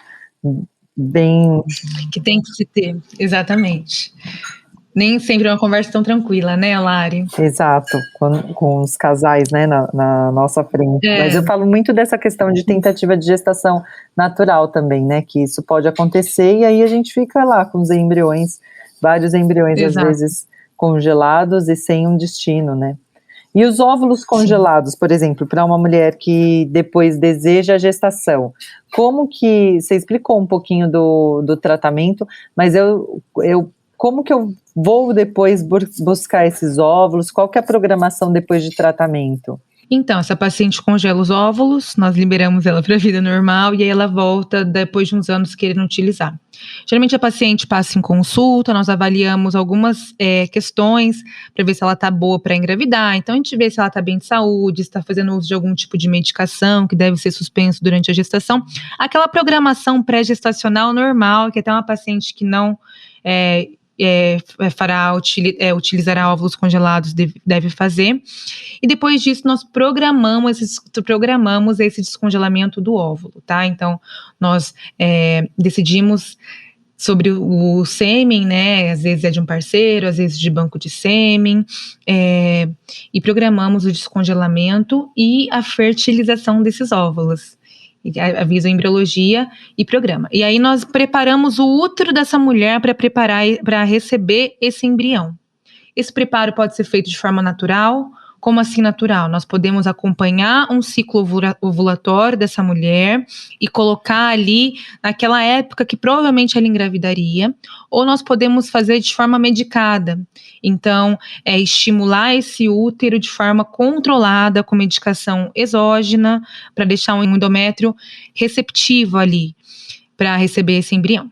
bem... Que tem que se ter, exatamente. Nem sempre é uma conversa tão tranquila, né, Lari? Exato, com os casais, né, na nossa frente. Mas eu falo muito dessa questão de tentativa de gestação natural também, né, que isso pode acontecer e aí a gente fica lá com os embriões, vários embriões às vezes congelados e sem um destino, né. E os óvulos congelados, por exemplo, para uma mulher que depois deseja a gestação, como que, você explicou um pouquinho do tratamento, mas como que eu vou depois buscar esses óvulos? Qual que é a programação depois de tratamento? Então, essa paciente congela os óvulos, nós liberamos ela para a vida normal e aí ela volta depois de uns anos querendo utilizar. Geralmente a paciente passa em consulta, nós avaliamos algumas questões para ver se ela está boa para engravidar. Então a gente vê se ela está bem de saúde, se está fazendo uso de algum tipo de medicação que deve ser suspenso durante a gestação. Aquela programação pré-gestacional normal, que até uma paciente que não utilizará óvulos congelados deve fazer. E depois disso nós programamos esse descongelamento do óvulo, tá? Então nós decidimos sobre o sêmen, né? Às vezes é de um parceiro, às vezes de banco de sêmen, e programamos o descongelamento e a fertilização desses óvulos. Avisa a embriologia e programa. E aí nós preparamos o útero dessa mulher para receber esse embrião. Esse preparo pode ser feito de forma natural. Como assim natural? Nós podemos acompanhar um ciclo ovulatório dessa mulher e colocar ali naquela época que provavelmente ela engravidaria, ou nós podemos fazer de forma medicada. Então, estimular esse útero de forma controlada com medicação exógena para deixar um endométrio receptivo ali para receber esse embrião.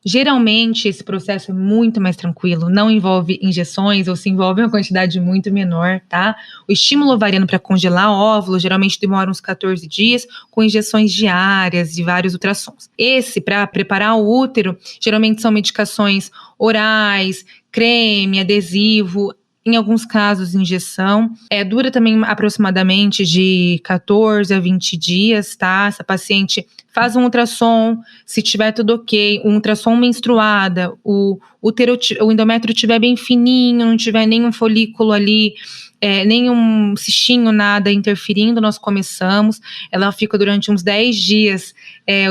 Geralmente, esse processo é muito mais tranquilo, não envolve injeções ou se envolve uma quantidade muito menor, tá? O estímulo ovariano para congelar óvulos geralmente demora uns 14 dias, com injeções diárias e vários ultrassons. Esse, para preparar o útero, geralmente são medicações orais, creme, adesivo, em alguns casos, injeção. Dura também aproximadamente de 14 a 20 dias, tá? Essa paciente faz um ultrassom, se tiver tudo ok, um ultrassom menstruada, o endométrio estiver bem fininho, não tiver nenhum folículo ali, nenhum cistinho, nada interferindo, nós começamos. Ela fica durante uns 10 dias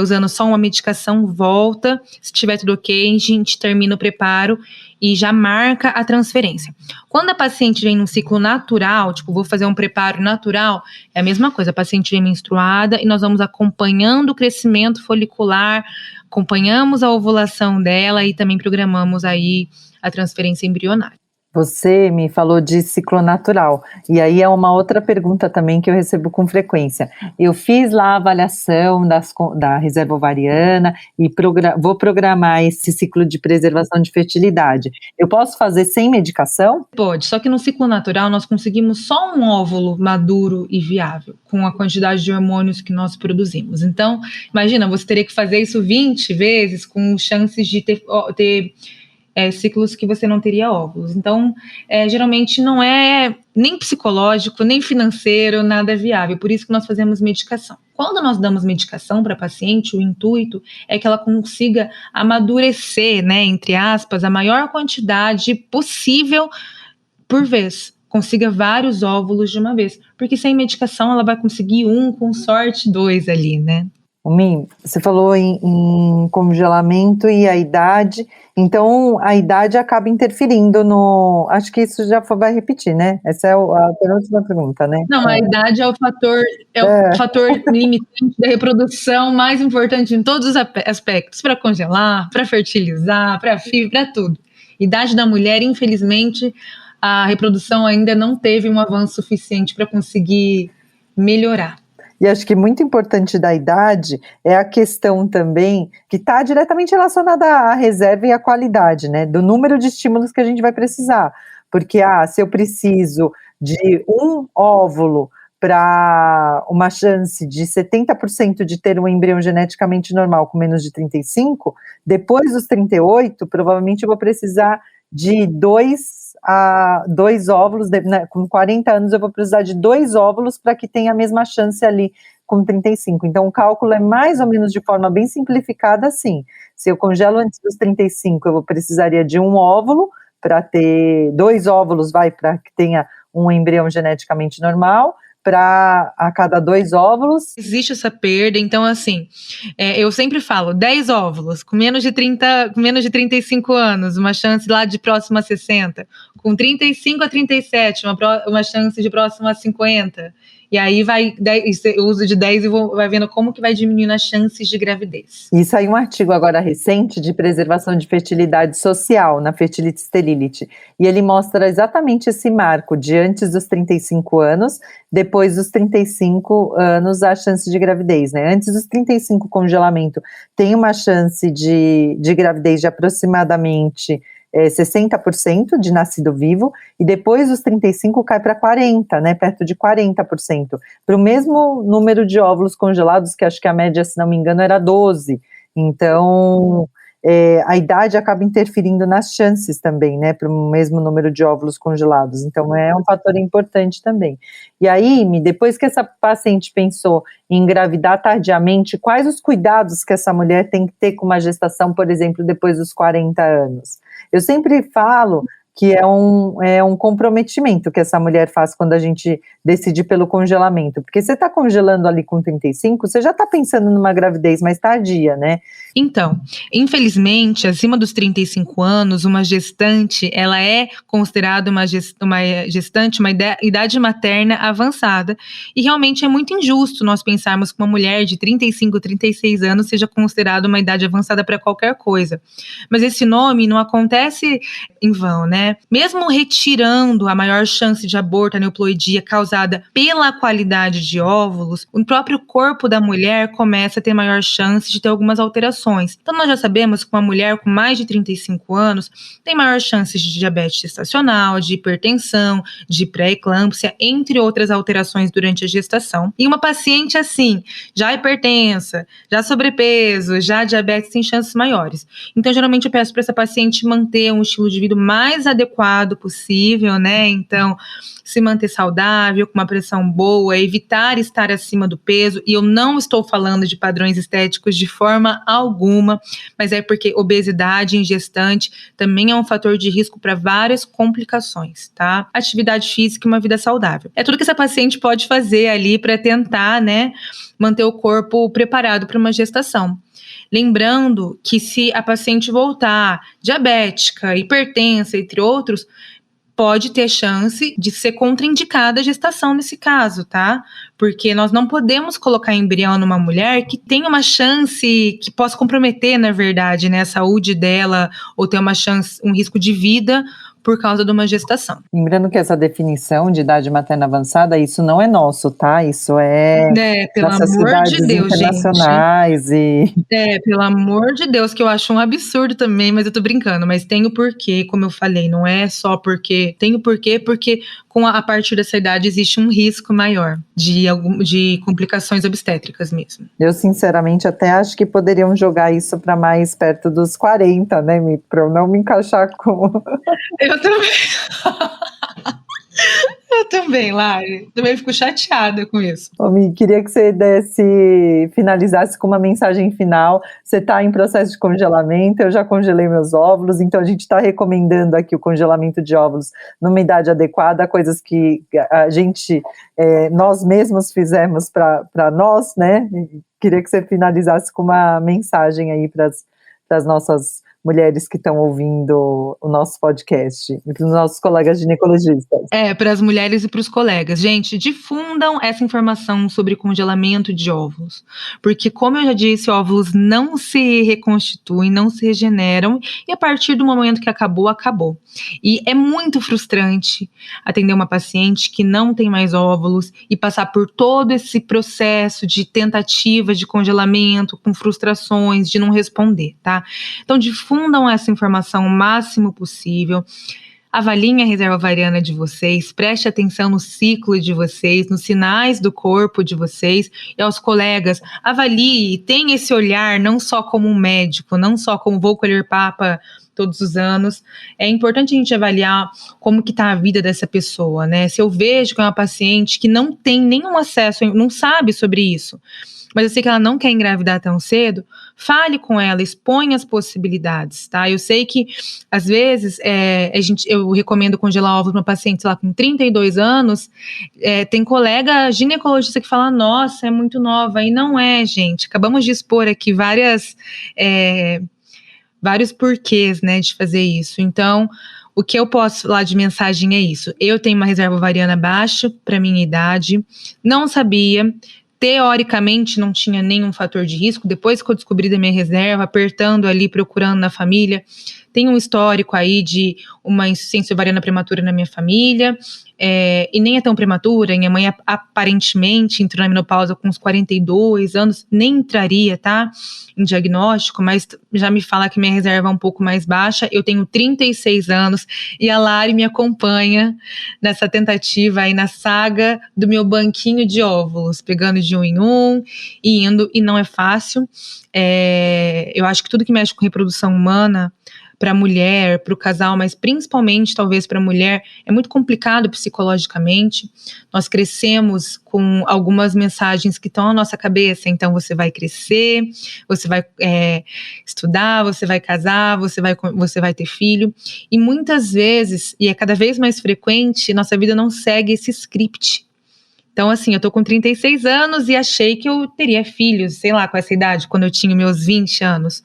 usando só uma medicação, volta, se tiver tudo ok, a gente termina o preparo e já marca a transferência. Quando a paciente vem num ciclo natural, tipo, vou fazer um preparo natural, é a mesma coisa, a paciente vem menstruada e nós vamos acompanhando o crescimento folicular, acompanhamos a ovulação dela e também programamos aí a transferência embrionária. Você me falou de ciclo natural, e aí é uma outra pergunta também que eu recebo com frequência. Eu fiz lá a avaliação da reserva ovariana e vou programar esse ciclo de preservação de fertilidade. Eu posso fazer sem medicação? Pode, só que no ciclo natural nós conseguimos só um óvulo maduro e viável, com a quantidade de hormônios que nós produzimos. Então, imagina, você teria que fazer isso 20 vezes com chances de ter ciclos que você não teria óvulos. Então, geralmente não é nem psicológico, nem financeiro, nada viável. Por isso que nós fazemos medicação. Quando nós damos medicação para a paciente, o intuito é que ela consiga amadurecer, né, entre aspas, a maior quantidade possível por vez. Consiga vários óvulos de uma vez. Porque sem medicação ela vai conseguir com sorte 2 ali, né? Mi, você falou em congelamento e a idade, então a idade acaba interferindo acho que isso já vai repetir, né? Essa é a penúltima pergunta, né? Não, a idade é o fator limitante da reprodução mais importante em todos os aspectos, para congelar, para fertilizar, para FIV, para tudo. Idade da mulher, infelizmente, a reprodução ainda não teve um avanço suficiente para conseguir melhorar. E acho que muito importante da idade é a questão também que está diretamente relacionada à reserva e à qualidade, né? Do número de estímulos que a gente vai precisar. Porque, se eu preciso de um óvulo para uma chance de 70% de ter um embrião geneticamente normal com menos de 35, depois dos 38, provavelmente eu vou precisar de 2 óvulos, com 40 anos eu vou precisar de 2 óvulos para que tenha a mesma chance ali com 35. Então o cálculo é mais ou menos de forma bem simplificada assim. Se eu congelo antes dos 35, eu precisaria de um óvulo para ter 2 óvulos, para que tenha um embrião geneticamente normal, para a cada 2 óvulos. Existe essa perda, então assim, eu sempre falo, 10 óvulos, com menos de 35 anos, uma chance lá de próxima a 60, com 35 a 37, uma chance de próxima a 50, e aí eu uso de 10 e vai vendo como que vai diminuindo as chances de gravidez. E saiu um artigo agora recente de preservação de fertilidade social na Fertility Sterility, e ele mostra exatamente esse marco de antes dos 35 anos, depois dos 35 anos a chance de gravidez, né? Antes dos 35, congelamento tem uma chance de gravidez de aproximadamente 60% de nascido vivo, e depois dos 35 cai para 40%, né, perto de 40%, para o mesmo número de óvulos congelados, que acho que a média, se não me engano, era 12. Então, a idade acaba interferindo nas chances também, né, para o mesmo número de óvulos congelados. Então, é um fator importante também. E aí, depois que essa paciente pensou em engravidar tardiamente, quais os cuidados que essa mulher tem que ter com uma gestação, por exemplo, depois dos 40 anos? Eu sempre falo que é um comprometimento que essa mulher faz quando a gente decide pelo congelamento, porque você está congelando ali com 35, você já está pensando numa gravidez mais tardia, né? Então, infelizmente, acima dos 35 anos, uma gestante, ela é considerada uma gestante, uma idade materna avançada, e realmente é muito injusto nós pensarmos que uma mulher de 35, 36 anos seja considerada uma idade avançada para qualquer coisa. Mas esse nome não acontece em vão, né? Mesmo retirando a maior chance de aborto, aneuploidia, causada pela qualidade de óvulos, o próprio corpo da mulher começa a ter maior chance de ter algumas alterações. Então, nós já sabemos que uma mulher com mais de 35 anos tem maior chance de diabetes gestacional, de hipertensão, de pré-eclâmpsia, entre outras alterações durante a gestação. E uma paciente assim, já hipertensa, já sobrepeso, já diabetes, tem chances maiores. Então, geralmente, eu peço para essa paciente manter um estilo de vida mais adequado possível, né? Então, se manter saudável, com uma pressão boa, evitar estar acima do peso, e eu não estou falando de padrões estéticos de forma alguma, mas é porque obesidade em gestante também é um fator de risco para várias complicações, tá? Atividade física e uma vida saudável. É tudo que essa paciente pode fazer ali para tentar, né, manter o corpo preparado para uma gestação. Lembrando que se a paciente voltar diabética, hipertensa, entre outros, pode ter chance de ser contraindicada a gestação nesse caso, tá? Porque nós não podemos colocar embrião numa mulher que tem uma chance que possa comprometer, na verdade, né, a saúde dela, ou ter uma chance, um risco de vida por causa de uma gestação. Lembrando que essa definição de idade materna avançada, isso não é nosso, tá? Isso pelo das amor sociedades de Deus, internacionais, gente. Pelo amor de Deus, que eu acho um absurdo também, mas eu tô brincando, mas tem o porquê, como eu falei, não é só porque, tem o porquê, porque a partir dessa idade existe um risco maior de complicações obstétricas mesmo. Eu, sinceramente, até acho que poderiam jogar isso para mais perto dos 40, né, para eu não me encaixar com... Eu também. Eu também, Lari. Também fico chateada com isso. Mi, queria que você finalizasse com uma mensagem final. Você está em processo de congelamento, eu já congelei meus óvulos, então a gente está recomendando aqui o congelamento de óvulos numa idade adequada, coisas que a gente, nós mesmos fizemos para nós, né? Queria que você finalizasse com uma mensagem aí para as nossas mulheres que estão ouvindo o nosso podcast, e para os nossos colegas ginecologistas. Para as mulheres e para os colegas. Gente, difundam essa informação sobre congelamento de óvulos, porque, como eu já disse, óvulos não se reconstituem, não se regeneram, e a partir do momento que acabou, acabou. E é muito frustrante atender uma paciente que não tem mais óvulos e passar por todo esse processo de tentativa de congelamento, com frustrações, de não responder, tá? Então, difundam essa informação o máximo possível. avaliem a reserva ovariana de vocês, preste atenção no ciclo de vocês, nos sinais do corpo de vocês e aos colegas. Avalie, tenha esse olhar não só como um médico, não só como vou colher papa todos os anos. É importante a gente avaliar como que está a vida dessa pessoa, né? Se eu vejo que é uma paciente que não tem nenhum acesso, não sabe sobre isso, mas eu sei que ela não quer engravidar tão cedo, fale com ela, exponha as possibilidades, tá? Eu sei que, às vezes, eu recomendo congelar ovos para uma paciente, sei lá, com 32 anos, tem colega ginecologista que fala, nossa, é muito nova, e não é, gente. Acabamos de expor aqui vários porquês, né, de fazer isso. Então, o que eu posso falar de mensagem é isso. Eu tenho uma reserva ovariana baixa para minha idade, não sabia, teoricamente não tinha nenhum fator de risco. Depois que eu descobri da minha reserva, apertando ali, procurando na família, tem um histórico aí de uma insuficiência ovariana prematura na minha família, e nem é tão prematura. Minha mãe aparentemente entrou na menopausa com uns 42 anos, nem entraria, tá, em diagnóstico, mas já me fala que minha reserva é um pouco mais baixa. Eu tenho 36 anos e a Lari me acompanha nessa tentativa aí, na saga do meu banquinho de óvulos, pegando de um em um e indo, e não é fácil. Eu acho que tudo que mexe com reprodução humana, para a mulher, para o casal, mas principalmente talvez para a mulher, é muito complicado psicologicamente. Nós crescemos com algumas mensagens que estão na nossa cabeça. Então você vai crescer, você vai estudar, você vai casar, você vai ter filho, e muitas vezes, e é cada vez mais frequente, nossa vida não segue esse script. Então, assim, eu tô com 36 anos e achei que eu teria filhos, sei lá, com essa idade, quando eu tinha meus 20 anos.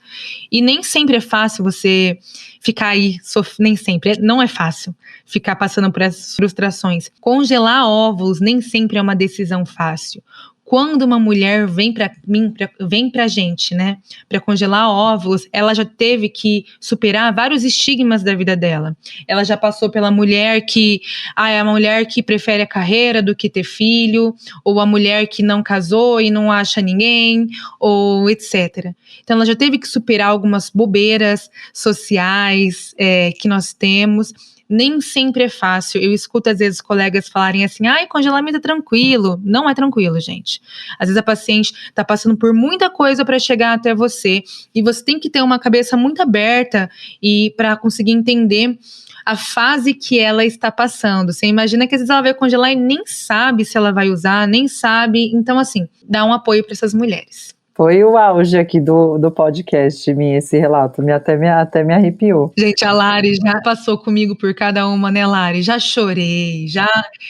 E nem sempre é fácil você ficar aí, nem sempre, não é fácil ficar passando por essas frustrações. Congelar óvulos nem sempre é uma decisão fácil. Quando uma mulher vem pra gente, né, para congelar óvulos, ela já teve que superar vários estigmas da vida dela. Ela já passou pela mulher que, é a mulher que prefere a carreira do que ter filho, ou a mulher que não casou e não acha ninguém, ou etc. Então ela já teve que superar algumas bobeiras sociais que nós temos. Nem sempre é fácil. Eu escuto às vezes colegas falarem assim, congelamento é tranquilo. Não é tranquilo, gente. Às vezes a paciente está passando por muita coisa para chegar até você, e você tem que ter uma cabeça muito aberta e para conseguir entender a fase que ela está passando. Você imagina que às vezes ela vai congelar e nem sabe se ela vai usar, nem sabe. Então, assim, dá um apoio para essas mulheres. Foi o auge aqui do podcast, esse relato, até me arrepiou. Gente, a Lari já passou comigo por cada uma, né, Lari? Já chorei,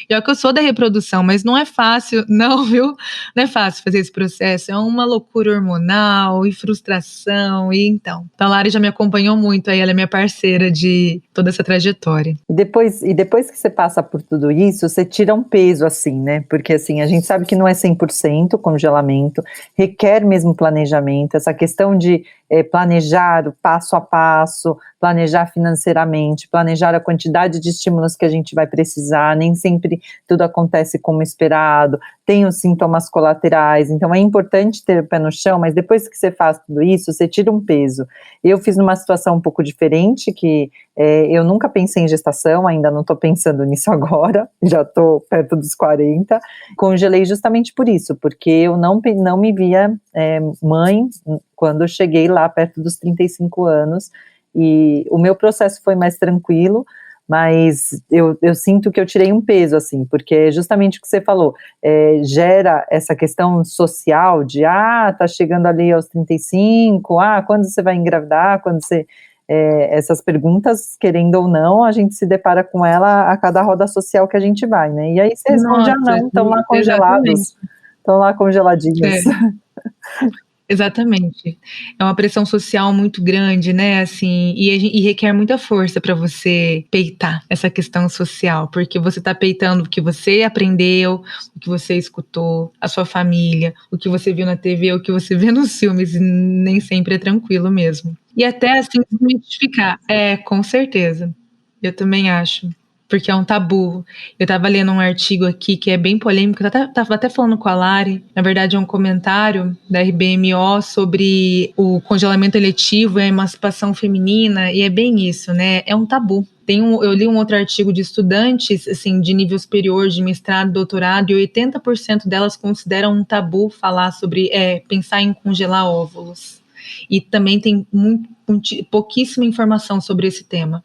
que eu sou da reprodução, mas não é fácil, não, viu? Não é fácil fazer esse processo, é uma loucura hormonal e frustração, então. A Lari já me acompanhou muito, aí ela é minha parceira de toda essa trajetória. E depois que você passa por tudo isso, você tira um peso, assim, né? Porque, assim, a gente sabe que não é 100% congelamento, requer mesmo planejamento, essa questão de planejar o passo a passo, planejar financeiramente, planejar a quantidade de estímulos que a gente vai precisar. Nem sempre tudo acontece como esperado, tem os sintomas colaterais, então é importante ter o pé no chão, mas depois que você faz tudo isso, você tira um peso. Eu fiz numa situação um pouco diferente, que eu nunca pensei em gestação, ainda não estou pensando nisso agora, já estou perto dos 40, congelei justamente por isso, porque eu não me via mãe quando eu cheguei lá perto dos 35 anos, e o meu processo foi mais tranquilo, mas eu sinto que eu tirei um peso, assim, porque é justamente o que você falou, gera essa questão social de, tá chegando ali aos 35, quando você vai engravidar, quando você... essas perguntas, querendo ou não, a gente se depara com ela a cada roda social que a gente vai, né? E aí você responde, não, estão lá congelados, estão lá congeladinhos. Exatamente. É uma pressão social muito grande, né? Assim, e requer muita força para você peitar essa questão social, porque você está peitando o que você aprendeu, o que você escutou, a sua família, o que você viu na TV, o que você vê nos filmes, e nem sempre é tranquilo mesmo. E até assim, desmistificar. Com certeza. Eu também acho. porque é um tabu. Eu estava lendo um artigo aqui que é bem polêmico, eu estava até falando com a Lari, na verdade é um comentário da RBMO sobre o congelamento eletivo e a emancipação feminina, e é bem isso, né? É um tabu. Eu li um outro artigo de estudantes assim, de nível superior, de mestrado, doutorado, e 80% delas consideram um tabu falar sobre pensar em congelar óvulos. E também tem pouquíssima informação sobre esse tema.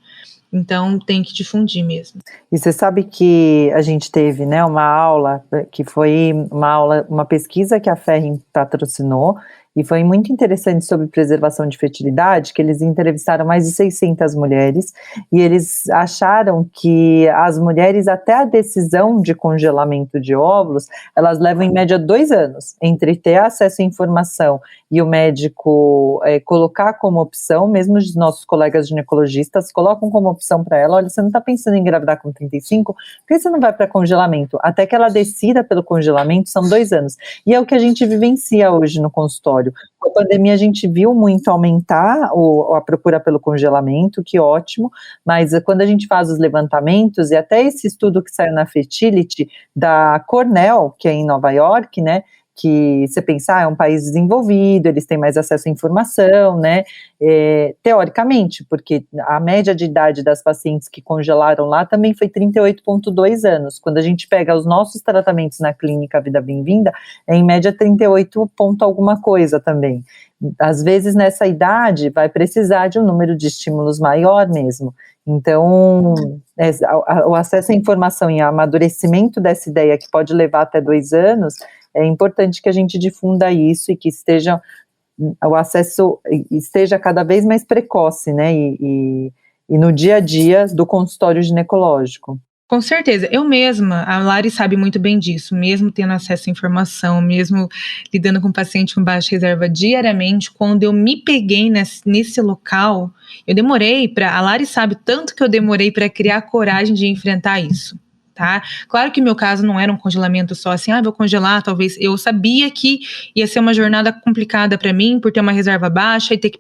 Então, tem que difundir mesmo. E você sabe que a gente teve, né, uma aula, que foi uma pesquisa que a Ferrin patrocinou, e foi muito interessante sobre preservação de fertilidade, que eles entrevistaram mais de 600 mulheres, e eles acharam que as mulheres, até a decisão de congelamento de óvulos, elas levam em média 2 anos, entre ter acesso à informação e o médico colocar como opção, mesmo os nossos colegas ginecologistas colocam como opção para ela, olha, você não está pensando em engravidar com 35, por que você não vai para congelamento? Até que ela decida pelo congelamento, são 2 anos. E é o que a gente vivencia hoje no consultório. Com a pandemia a gente viu muito aumentar a procura pelo congelamento, que ótimo, mas quando a gente faz os levantamentos, e até esse estudo que saiu na Fertility, da Cornell, que é em Nova York, né, que você pensar, é um país desenvolvido, eles têm mais acesso à informação, né, teoricamente, porque a média de idade das pacientes que congelaram lá também foi 38,2 anos, quando a gente pega os nossos tratamentos na clínica Vida Bem-vinda, é em média 38 ponto alguma coisa também. Às vezes nessa idade vai precisar de um número de estímulos maior mesmo, então o acesso à informação e o amadurecimento dessa ideia que pode levar até 2 anos, é importante que a gente difunda isso e que o acesso esteja cada vez mais precoce, né, e no dia a dia do consultório ginecológico. Com certeza, eu mesma, a Lari sabe muito bem disso, mesmo tendo acesso à informação, mesmo lidando com paciente com baixa reserva diariamente, quando eu me peguei nesse local, eu demorei a Lari sabe tanto que eu demorei para criar coragem de enfrentar isso. Tá? Claro que meu caso não era um congelamento só assim, vou congelar, talvez. Eu sabia que ia ser uma jornada complicada para mim, por ter uma reserva baixa e ter que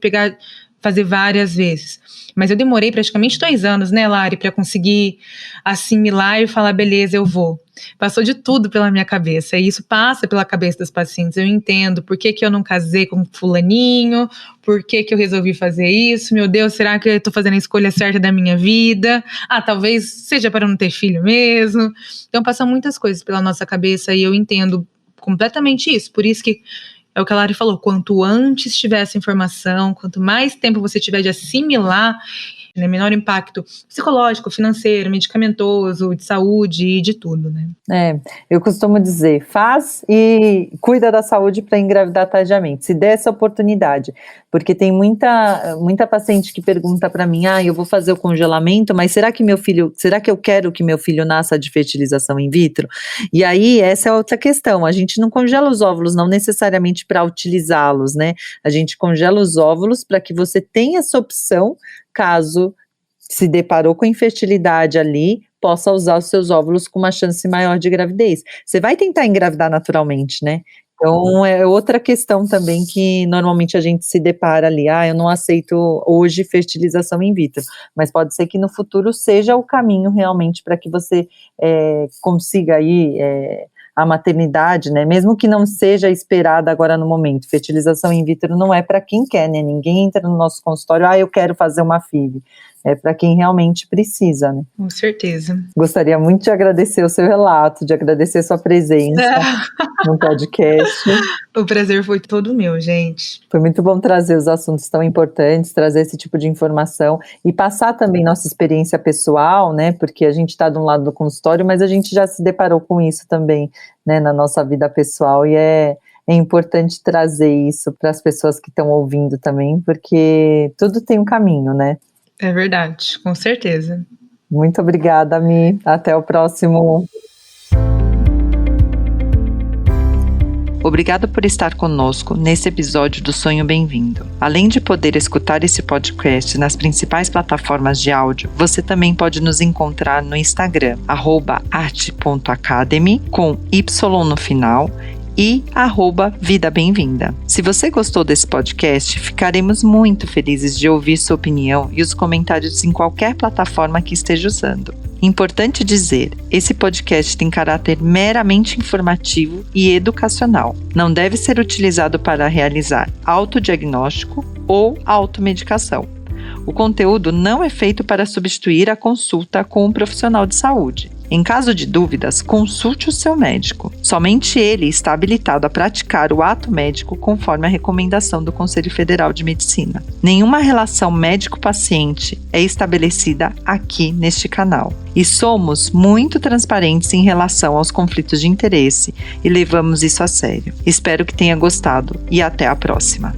fazer várias vezes. Mas eu demorei praticamente 2 anos, né, Lari, para conseguir assimilar e falar, beleza, eu vou. Passou de tudo pela minha cabeça, e isso passa pela cabeça dos pacientes. Eu entendo por que eu não casei com fulaninho, por que eu resolvi fazer isso, meu Deus, será que eu estou fazendo a escolha certa da minha vida? Talvez seja para não ter filho mesmo. Então passam muitas coisas pela nossa cabeça, e eu entendo completamente isso, por isso que é o que a Lari falou, quanto antes tiver essa informação, quanto mais tempo você tiver de assimilar, né, menor impacto psicológico, financeiro, medicamentoso, de saúde e de tudo, né? Eu costumo dizer, faz e cuida da saúde para engravidar tardiamente, se der essa oportunidade, porque tem muita paciente que pergunta para mim, eu vou fazer o congelamento, mas será que eu quero que meu filho nasça de fertilização in vitro? E aí, essa é outra questão, a gente não congela os óvulos não necessariamente para utilizá-los, né? A gente congela os óvulos para que você tenha essa opção, caso se deparou com infertilidade ali, possa usar os seus óvulos com uma chance maior de gravidez. Você vai tentar engravidar naturalmente, né? Então, é outra questão também que normalmente a gente se depara ali, eu não aceito hoje fertilização in vitro, mas pode ser que no futuro seja o caminho realmente para que você consiga aí a maternidade, né, mesmo que não seja esperada agora no momento. Fertilização in vitro não é para quem quer, né, ninguém entra no nosso consultório, eu quero fazer uma FIV, é para quem realmente precisa, né. Com certeza. Gostaria muito de agradecer o seu relato, de agradecer a sua presença no podcast. O prazer foi todo meu, gente. Foi muito bom trazer os assuntos tão importantes, trazer esse tipo de informação e passar também nossa experiência pessoal, né, porque a gente está de um lado do consultório, mas a gente já se deparou com isso também, né, na nossa vida pessoal, e é importante trazer isso para as pessoas que estão ouvindo também, porque tudo tem um caminho, né. É verdade, com certeza. Muito obrigada, Mi. Até o próximo. Obrigada por estar conosco nesse episódio do Sonho Bem-vindo. Além de poder escutar esse podcast nas principais plataformas de áudio, você também pode nos encontrar no Instagram, @arte.academy, com Y no final, e @Vida Bem-vinda. Se você gostou desse podcast, ficaremos muito felizes de ouvir sua opinião e os comentários em qualquer plataforma que esteja usando. Importante dizer, esse podcast tem caráter meramente informativo e educacional. Não deve ser utilizado para realizar autodiagnóstico ou automedicação. O conteúdo não é feito para substituir a consulta com um profissional de saúde. Em caso de dúvidas, consulte o seu médico. Somente ele está habilitado a praticar o ato médico conforme a recomendação do Conselho Federal de Medicina. Nenhuma relação médico-paciente é estabelecida aqui neste canal. E somos muito transparentes em relação aos conflitos de interesse e levamos isso a sério. Espero que tenha gostado e até a próxima.